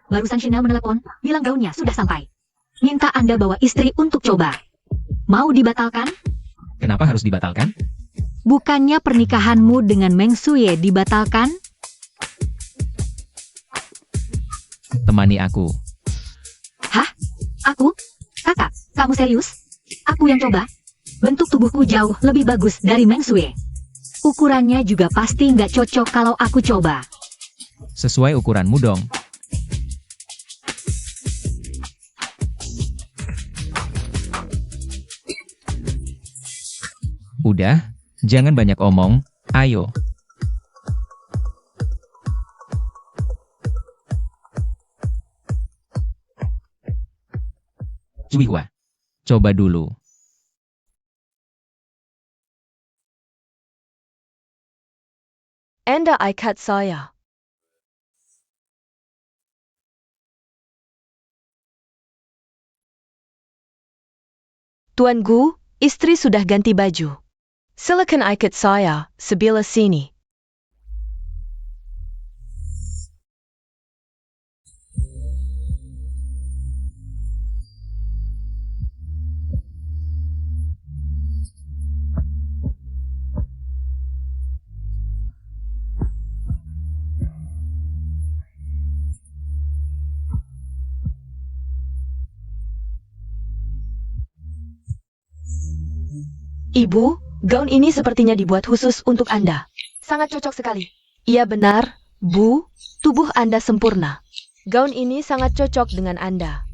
Barusan Chanel menelepon, bilang gaunnya sudah sampai. Minta Anda bawa istri untuk coba. Mau dibatalkan? Kenapa harus dibatalkan? Bukannya pernikahanmu dengan Meng Suye dibatalkan? Temani aku. Hah? Aku? Kakak, kamu serius? Aku yang coba? Bentuk tubuhku jauh lebih bagus dari Meng Suye. Ukurannya juga pasti nggak cocok kalau aku coba. Sesuai ukuranmu dong. Udah, jangan banyak omong, ayo. Cui Hua, coba dulu. Anda ikat saya. Tuan Gu, istri sudah ganti baju. Silakan ikat saya, sebelah sini. Ibu, gaun ini sepertinya dibuat khusus untuk Anda. Sangat cocok sekali. Iya benar, Bu. Tubuh Anda sempurna. Gaun ini sangat cocok dengan Anda.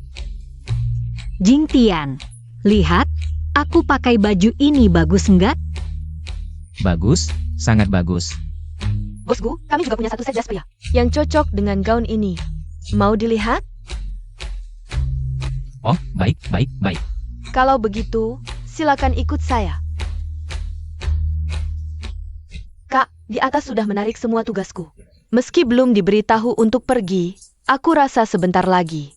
Jing Tian, lihat, aku pakai baju ini bagus enggak? Bagus, sangat bagus. Bosku, kami juga punya satu set jas pria yang cocok dengan gaun ini. Mau dilihat? Oh, baik, baik, baik. Kalau begitu, silakan ikut saya. Kak, di atas sudah menarik semua tugasku. Meski belum diberitahu untuk pergi, aku rasa sebentar lagi.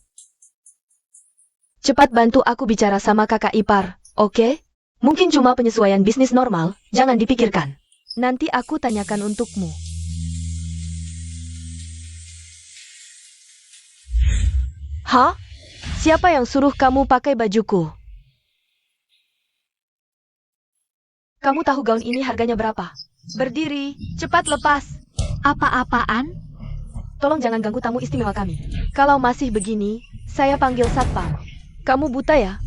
Cepat bantu aku bicara sama kakak ipar, oke? Mungkin cuma penyesuaian bisnis normal, jangan dipikirkan. Nanti aku tanyakan untukmu. Hah? Siapa yang suruh kamu pakai bajuku? Kamu tahu gaun ini harganya berapa? Berdiri, cepat lepas. Apa-apaan? Tolong jangan ganggu tamu istimewa kami. Kalau masih begini, saya panggil satpam. Kamu buta ya?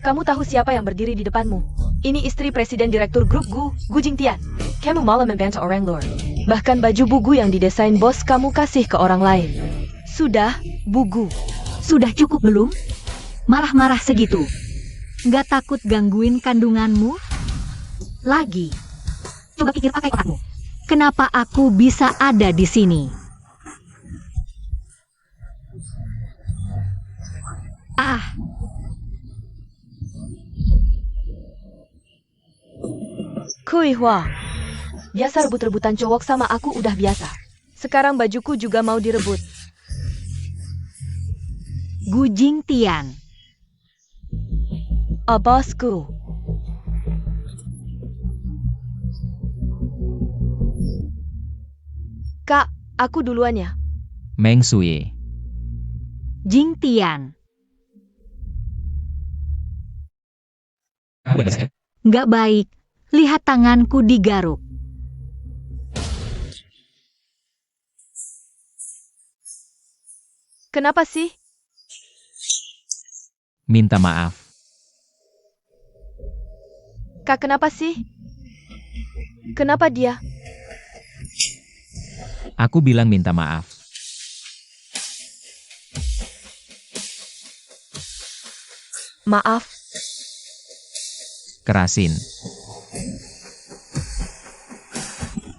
Kamu tahu siapa yang berdiri di depanmu? Ini istri presiden direktur grup Gu Jingtian. Kamu malah membantah orang luar. Bahkan baju bugu yang didesain bos kamu kasih ke orang lain. Sudah, bugu. Sudah cukup belum? Marah-marah segitu. Nggak takut gangguin kandunganmu? Lagi. Coba pikir pakai otakmu. Kenapa aku bisa ada di sini? Ah, Kui Hua. Biasa rebut-rebutan cowok sama aku udah biasa. Sekarang bajuku juga mau direbut. Gu Jingtian. Oh, bosku. Kak, aku duluan ya. Meng Sui. Jingtian. Apa ini? Nggak baik. Lihat tanganku digaruk. Kenapa sih? Minta maaf. Kak, kenapa sih? Kenapa dia? Aku bilang minta maaf. Maaf. Kerasin.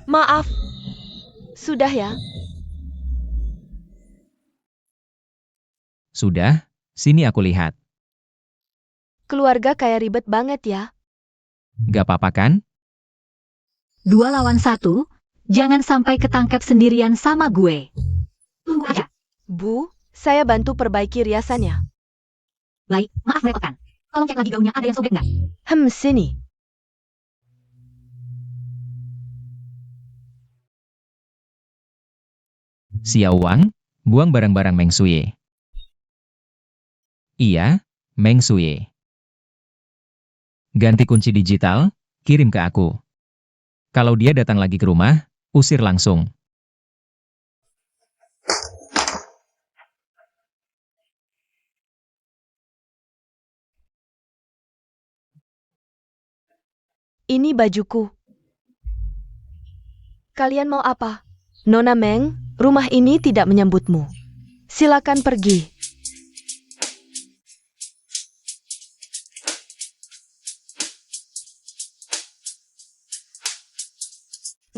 Maaf. Sudah ya. Sudah, sini aku lihat. Keluarga kayak ribet banget ya. Gak apa-apa kan? 2 lawan 1, jangan sampai ketangkep sendirian sama gue. Tunggu aja. Bu, saya bantu perbaiki riasannya. Baik, maaf merepotkan. Tolong cek lagi gaunnya, ada yang sobek nggak? Sini. Xiao Wang, buang barang-barang Meng Sui. Iya, Meng Sui. Ganti kunci digital, kirim ke aku. Kalau dia datang lagi ke rumah, usir langsung. Ini bajuku. Kalian mau apa? Nona Meng, rumah ini tidak menyambutmu. Silakan pergi.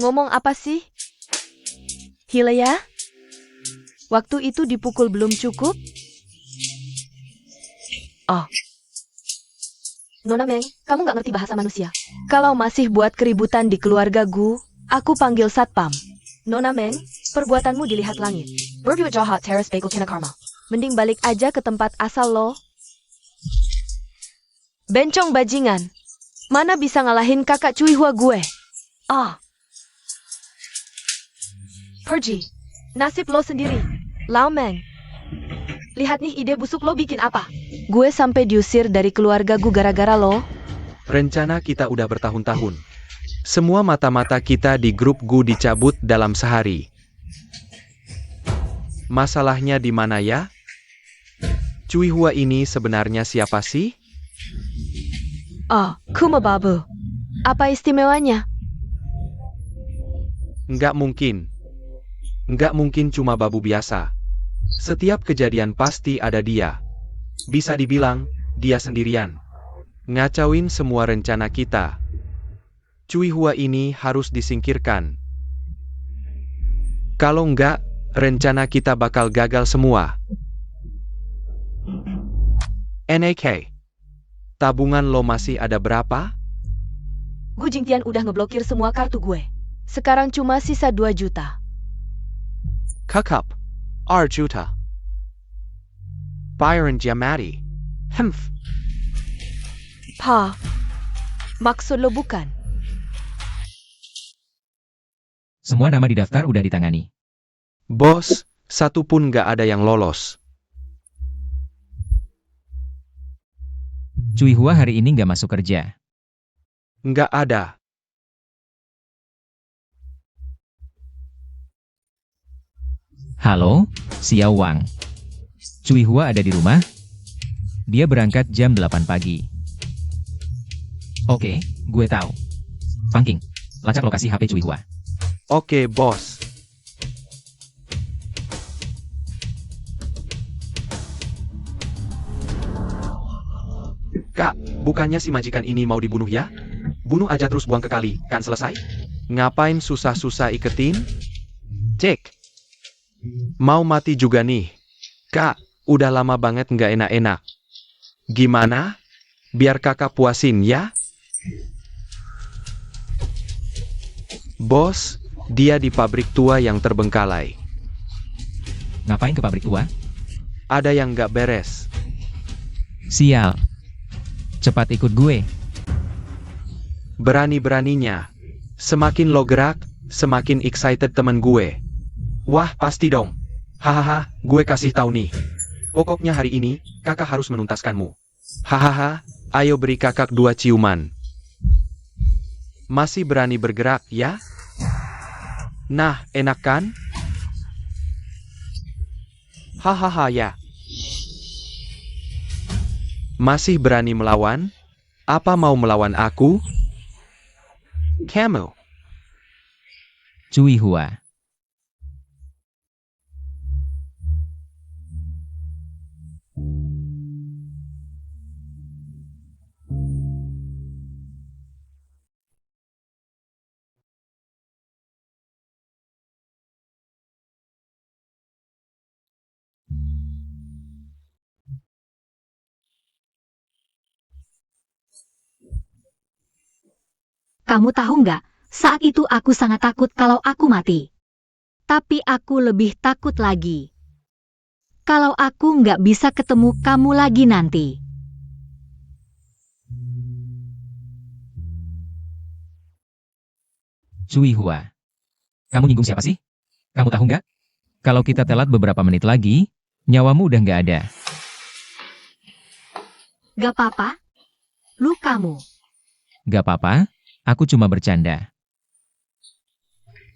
Ngomong apa sih? Hilya? Waktu itu dipukul belum cukup? Oh. Nona Meng, kamu nggak ngerti bahasa manusia. Kalau masih buat keributan di keluarga Gu, aku panggil satpam. Nona Meng, perbuatanmu dilihat langit. Berdua jahat teres bagel kena karma. Mending balik aja ke tempat asal lo. Bencong bajingan. Mana bisa ngalahin kakak Cui Hua gue? Ah. Pergi. Nasib lo sendiri. Lao Meng. Lihat nih ide busuk lo bikin apa? Gue sampai diusir dari keluarga gue gara-gara lo. Rencana kita udah bertahun-tahun. Semua mata-mata kita di grup Gu dicabut dalam sehari. Masalahnya di mana ya? Cui Hua ini sebenarnya siapa sih? Oh, Kumababu. Apa istimewanya? Nggak mungkin. Nggak mungkin cuma babu biasa. Setiap kejadian pasti ada dia. Bisa dibilang, dia sendirian. Ngacauin semua rencana kita. Cui Hua ini harus disingkirkan. Kalau nggak, rencana kita bakal gagal semua. NAK. Tabungan lo masih ada berapa? Gu Jingtian udah ngeblokir semua kartu gue. Sekarang cuma sisa 2 juta. Kakap. Juta. Byron Jamati. Hemph. Pa, maksud lo bukan? Semua nama di daftar udah ditangani. Bos, satu pun nggak ada yang lolos. Cui Hua hari ini nggak masuk kerja. Nggak ada. Halo, Xiao Wang. Cui Hua ada di rumah? Dia berangkat jam 8 pagi. Oke, gue tahu. Fangking, lacak lokasi HP Cui Hua. Oke, bos. Kak, bukannya si majikan ini mau dibunuh ya? Bunuh aja terus buang ke kali, kan selesai? Ngapain susah-susah iketin? Cek. Mau mati juga nih. Kak, udah lama banget nggak enak-enak. Gimana? Biar kakak puasin ya? Bos, dia di pabrik tua yang terbengkalai. Ngapain ke pabrik tua? Ada yang nggak beres. Sial. Cepat ikut gue. Berani-beraninya. Semakin lo gerak, semakin excited temen gue. Wah, pasti dong. Hahaha, gue kasih tahu nih. Pokoknya hari ini, kakak harus menuntaskanmu. Hahaha, ayo beri kakak 2 ciuman. Masih berani bergerak, ya? Nah, enak kan? Hahaha ya. Masih berani melawan? Apa mau melawan aku? Kamu. Cui Hua. Kamu tahu nggak, saat itu aku sangat takut kalau aku mati. Tapi aku lebih takut lagi. Kalau aku nggak bisa ketemu kamu lagi nanti. Cui Hua. Kamu nyinggung siapa sih? Kamu tahu nggak? Kalau kita telat beberapa menit lagi, nyawamu udah nggak ada. Gak apa-apa. Lu kamu. Gak apa-apa, aku cuma bercanda.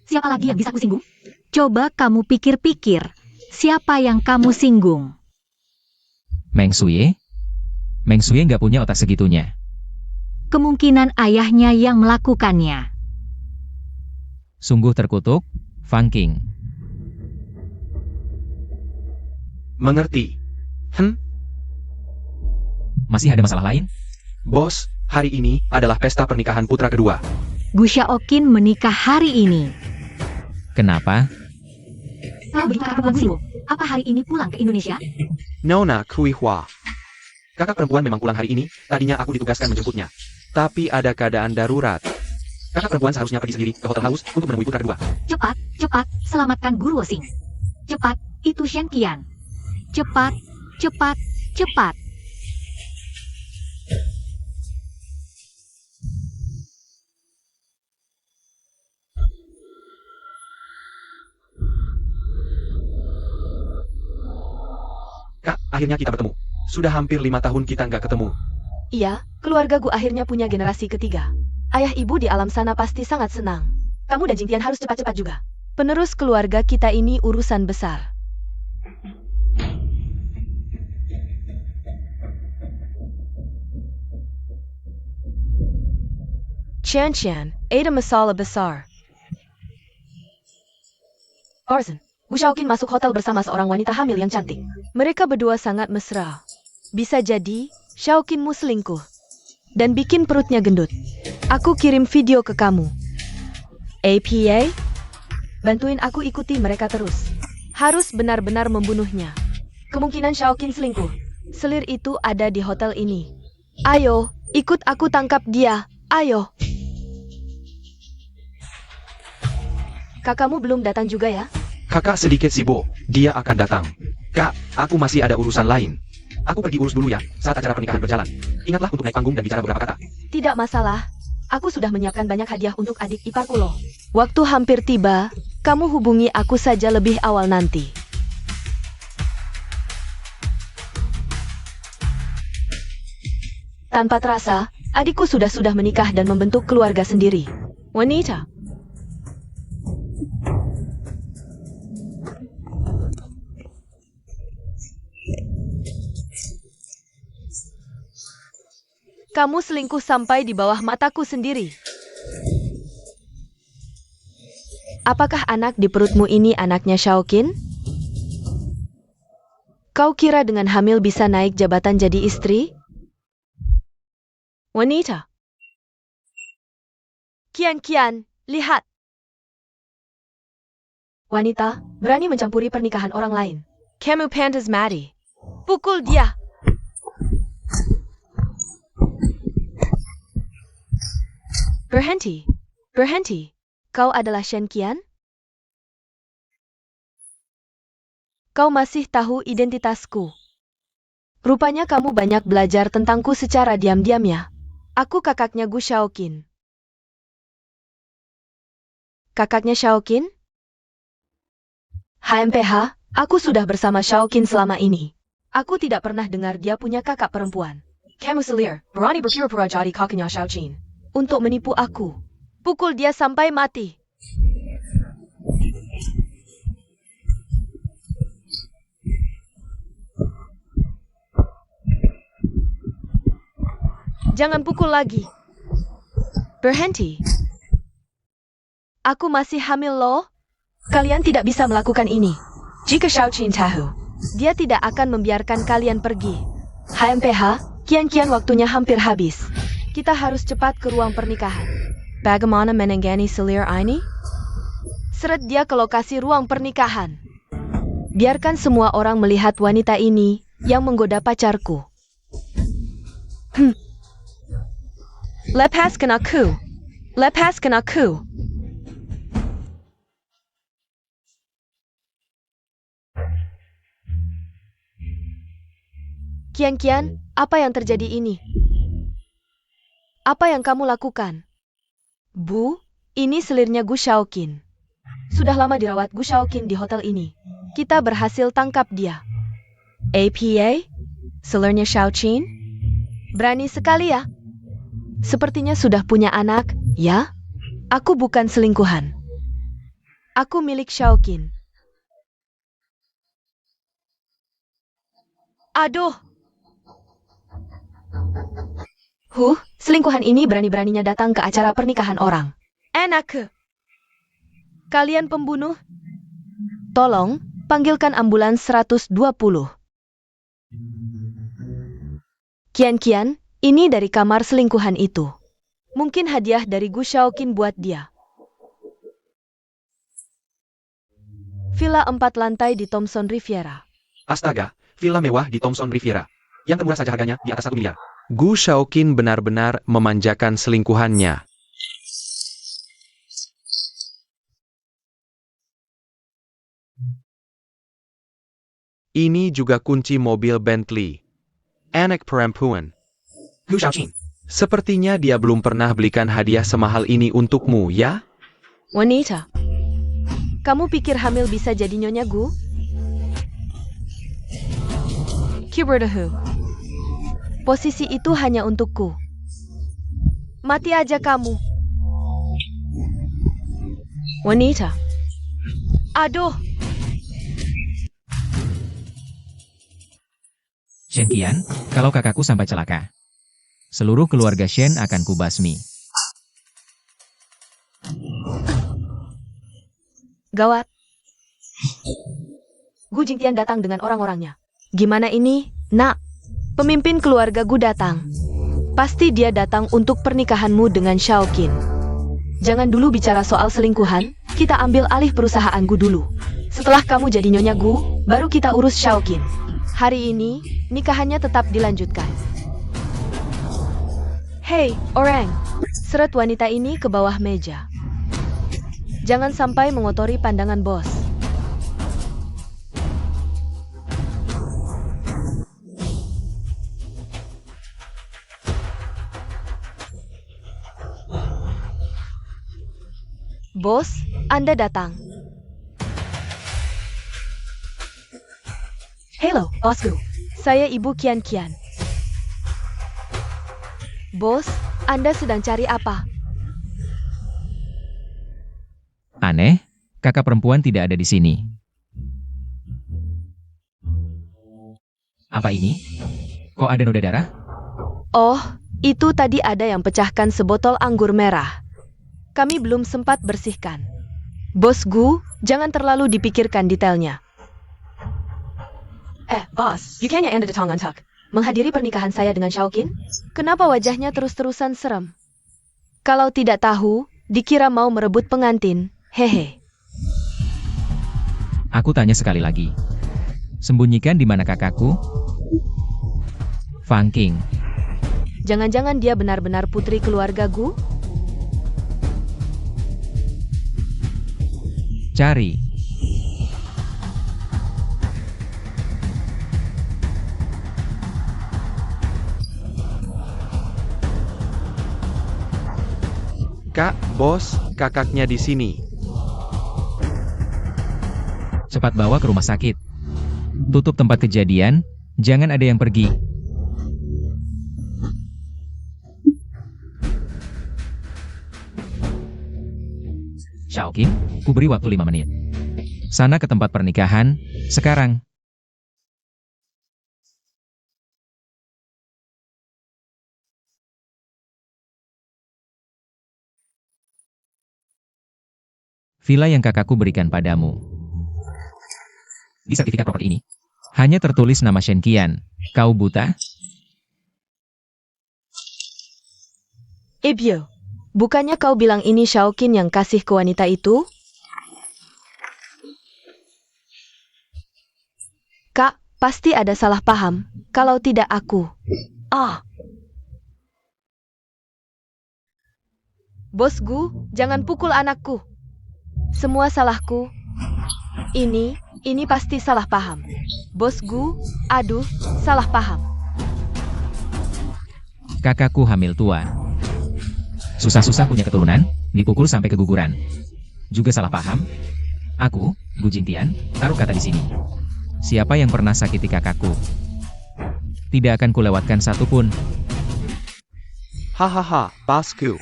Siapa lagi yang bisa aku singgung? Coba kamu pikir-pikir. Siapa yang kamu singgung? Meng Suye? Meng Suye nggak punya otak segitunya. Kemungkinan ayahnya yang melakukannya. Sungguh terkutuk, Fangking. Mengerti. Masih ada masalah lain? Bos, hari ini adalah pesta pernikahan putra kedua. Gu Xiaoqin menikah hari ini. Kenapa? Kau berbicara perempuan Gusiwo. Apa hari ini pulang ke Indonesia? Nona Kui Hua. Kakak perempuan memang pulang hari ini, tadinya aku ditugaskan menjemputnya. Tapi ada keadaan darurat. Kakak perempuan seharusnya pergi sendiri ke hotel House untuk menemui putra kedua. Cepat, cepat, selamatkan Guru Wosing. Cepat, itu Shen Qian. Cepat, cepat, cepat. Kak, akhirnya kita bertemu. Sudah hampir 5 tahun kita nggak ketemu. Iya, keluarga Gu akhirnya punya generasi ketiga. Ayah ibu di alam sana pasti sangat senang. Kamu dan Jingtian harus cepat-cepat juga. Penerus keluarga kita ini urusan besar. Qian, ada masalah besar. Orson, Gu Shaoqin masuk hotel bersama seorang wanita hamil yang cantik. Mereka berdua sangat mesra. Bisa jadi, Shaoqinmu selingkuh. Dan bikin perutnya gendut. Aku kirim video ke kamu. APA? Bantuin aku ikuti mereka terus. Harus benar-benar membunuhnya. Kemungkinan Shaoqin selingkuh. Selir itu ada di hotel ini. Ayo, ikut aku tangkap dia. Ayo. Kakakmu belum datang juga ya? Kakak sedikit sibuk, dia akan datang. Kak, aku masih ada urusan lain. Aku pergi urus dulu ya, saat acara pernikahan berjalan. Ingatlah untuk naik panggung dan bicara beberapa kata. Tidak masalah. Aku sudah menyiapkan banyak hadiah untuk adik iparku loh. Waktu hampir tiba, kamu hubungi aku saja lebih awal nanti. Tanpa terasa, adikku sudah menikah dan membentuk keluarga sendiri. Wanita. Kamu selingkuh sampai di bawah mataku sendiri. Apakah anak di perutmu ini anaknya Shaoqin? Kau kira dengan hamil bisa naik jabatan jadi istri? Wanita. Qian, lihat. Wanita, berani mencampuri pernikahan orang lain. Kamu pantas mati. Pukul dia. Berhenti. Kau adalah Shen Qian? Kau masih tahu identitasku. Rupanya kamu banyak belajar tentangku secara diam-diam ya. Aku kakaknya Gu Shaoqin. Kakaknya Shaoqin? HMPH, aku sudah bersama Shaoqin selama ini. Aku tidak pernah dengar dia punya kakak perempuan. Kamu selir, berani berpura-pura jadi kakaknya Shaoqin. Untuk menipu aku. Pukul dia sampai mati. Jangan pukul lagi. Berhenti. Aku masih hamil loh. Kalian tidak bisa melakukan ini. Jika Shaoqin tahu, dia tidak akan membiarkan kalian pergi. HMPH, Qian waktunya hampir habis. Kita harus cepat ke ruang pernikahan. Bagaimana menenggani selir ini? Seret dia ke lokasi ruang pernikahan. Biarkan semua orang melihat wanita ini yang menggoda pacarku. Lepaskan aku. Qian, apa yang terjadi ini? Apa yang kamu lakukan? Bu, ini selirnya Gu Shaoqin. Sudah lama dirawat Gu Shaoqin di hotel ini. Kita berhasil tangkap dia. APA? Selirnya Shaoqin? Berani sekali ya? Sepertinya sudah punya anak, ya? Aku bukan selingkuhan. Aku milik Shaoqin. Aduh! Selingkuhan ini berani-beraninya datang ke acara pernikahan orang. Enak. Kalian pembunuh? Tolong, panggilkan ambulans 120. Qian, ini dari kamar selingkuhan itu. Mungkin hadiah dari Gu Shaoqin buat dia. Villa 4 lantai di Thomson Riviera. Astaga, villa mewah di Thomson Riviera. Yang termurah saja harganya di atas 1 miliar. Gu Shaoqin benar-benar memanjakan selingkuhannya. Ini juga kunci mobil Bentley. Anak perempuan. Gu Shaoqin. Sepertinya dia belum pernah belikan hadiah semahal ini untukmu, ya? Wanita. Kamu pikir hamil bisa jadi nyonya Gu? Kiberdahu. Posisi itu hanya untukku. Mati aja kamu. Wanita. Aduh. Shen Qian, kalau kakakku sampai celaka, seluruh keluarga Shen akan kubasmi. Gawat. Gu Jingtian datang dengan orang-orangnya. Gimana ini, nak? Pemimpin keluarga Gu datang. Pasti dia datang untuk pernikahanmu dengan Xiaoqin. Jangan dulu bicara soal selingkuhan, kita ambil alih perusahaan Gu dulu. Setelah kamu jadi nyonya Gu, baru kita urus Xiaoqin. Hari ini, nikahannya tetap dilanjutkan. Hei, orang. Seret wanita ini ke bawah meja. Jangan sampai mengotori pandangan bos. Bos, Anda datang. Hello, bosku. Saya Ibu Kian Kian. Bos, Anda sedang cari apa? Aneh, kakak perempuan tidak ada di sini. Apa ini? Kok ada noda darah? Oh, itu tadi ada yang pecahkan sebotol anggur merah. Kami belum sempat bersihkan. Bos Gu, jangan terlalu dipikirkan detailnya. Bos, bukannya Anda datang untuk menghadiri pernikahan saya dengan Xiaoqin? Kenapa wajahnya terus-terusan serem? Kalau tidak tahu, dikira mau merebut pengantin. Hehe. Aku tanya sekali lagi. Sembunyikan di mana kakakku? Fang Qing. Jangan-jangan dia benar-benar putri keluarga Gu? Cari. Kak, bos, kakaknya di sini. Cepat bawa ke rumah sakit. Tutup tempat kejadian, jangan ada yang pergi. Xiaoqin, ku beri waktu 5 menit. Sana ke tempat pernikahan, sekarang. Villa yang kakakku berikan padamu. Di sertifikat properti ini, hanya tertulis nama Shen Qian. Kau buta? Ibyo, bukannya kau bilang ini Xiaoqin yang kasih ke wanita itu? Kak, pasti ada salah paham. Kalau tidak aku. Bos Gu, jangan pukul anakku. Semua salahku. Ini pasti salah paham. Bos Gu, aduh, salah paham. Kakakku hamil tua. Susah-susah punya keturunan, dipukul sampai keguguran. Juga salah paham? Aku, Gu Jingtian, taruh kata di sini. Siapa yang pernah sakiti kakakku? Tidak akan kulewatkan satu pun. Hahaha, bosku.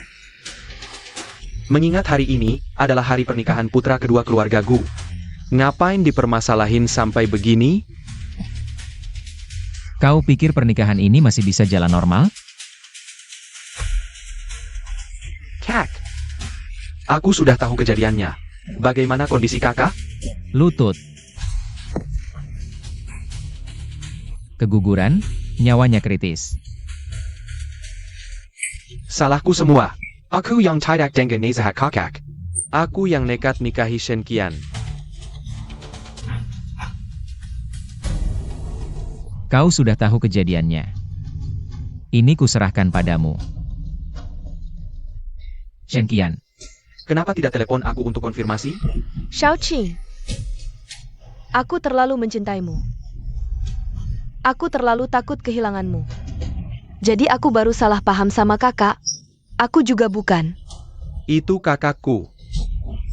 Mengingat hari ini adalah hari pernikahan putra kedua keluarga Gu. Ngapain dipermasalahin sampai begini? Kau pikir pernikahan ini masih bisa jalan normal? Kak, aku sudah tahu kejadiannya. Bagaimana kondisi kakak? Lutut. Keguguran, nyawanya kritis. Salahku semua. Aku yang tidak dengan nasehat kakak. Aku yang nekat nikahi Shen Qian. Kau sudah tahu kejadiannya. Ini kuserahkan padamu. Shen Qian, Kenapa tidak telepon aku untuk konfirmasi? Xiaoqing, aku terlalu mencintaimu. Aku terlalu takut kehilanganmu. Jadi aku baru salah paham sama kakak. Aku juga bukan. Itu kakakku.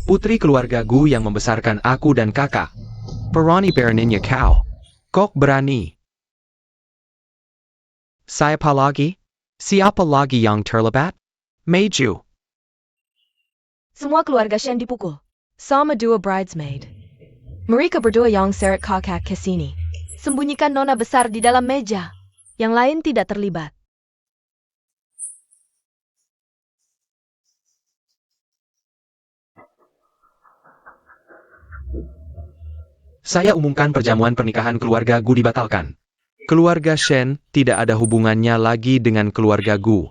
Putri keluarga Gu yang membesarkan aku dan kakak. Berani beraninya kau. Kok berani? Siapa lagi? Siapa lagi yang terlibat? Meiju. Semua keluarga Shen dipukul. Sama dua bridesmaid. Mereka berdua yang seret kakak ke sini. Sembunyikan nona besar di dalam meja. Yang lain tidak terlibat. Saya umumkan perjamuan pernikahan keluarga Gu dibatalkan. Keluarga Shen tidak ada hubungannya lagi dengan keluarga Gu.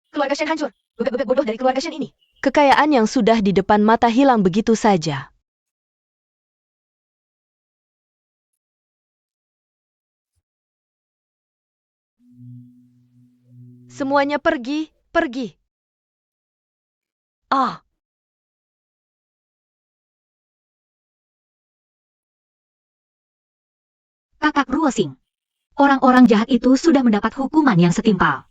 Keluarga Shen hancur. Bebek-bebek bodoh dari keluarga Shen ini. Kekayaan yang sudah di depan mata hilang begitu saja. Semuanya pergi, pergi. Ah, Kakak Ruosing. Orang-orang jahat itu sudah mendapat hukuman yang setimpal.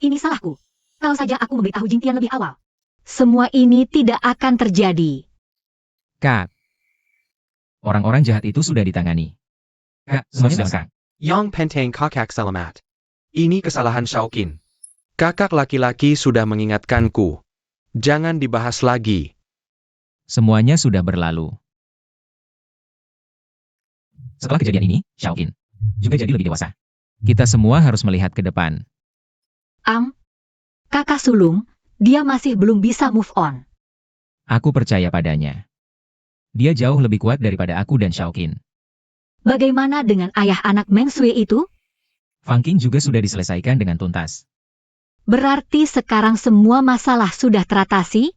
Ini salahku. Kalau saja aku memberitahu Jingtian lebih awal, semua ini tidak akan terjadi. Kak. Orang-orang jahat itu sudah ditangani. Kak, semuanya sudah lengkap. Yang Penteng Kakak Selamat. Ini kesalahan Xiaoqin. Kakak laki-laki sudah mengingatkanku. Jangan dibahas lagi. Semuanya sudah berlalu. Setelah kejadian ini, Xiaoqin juga jadi lebih dewasa. Kita semua harus melihat ke depan. Kakak sulung, dia masih belum bisa move on. Aku percaya padanya. Dia jauh lebih kuat daripada aku dan Xiaoqin. Bagaimana dengan ayah anak Meng Sui itu? Fang Qing juga sudah diselesaikan dengan tuntas. Berarti sekarang semua masalah sudah teratasi?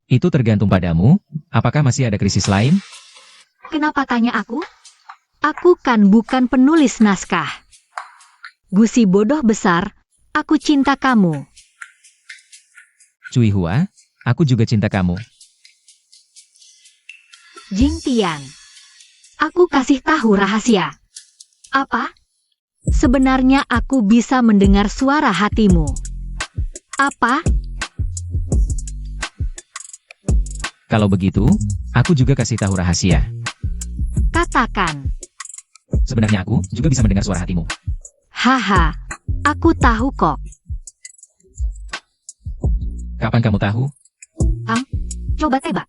Itu tergantung padamu. Apakah masih ada krisis lain? Kenapa tanya aku? Aku kan bukan penulis naskah. Gusi bodoh besar, aku cinta kamu. Cui Hua, aku juga cinta kamu. Jingtian, aku kasih tahu rahasia. Apa? Sebenarnya aku bisa mendengar suara hatimu. Apa? Kalau begitu, aku juga kasih tahu rahasia. Katakan. Sebenarnya aku juga bisa mendengar suara hatimu. Haha, aku tahu kok. Kapan kamu tahu? Coba tebak.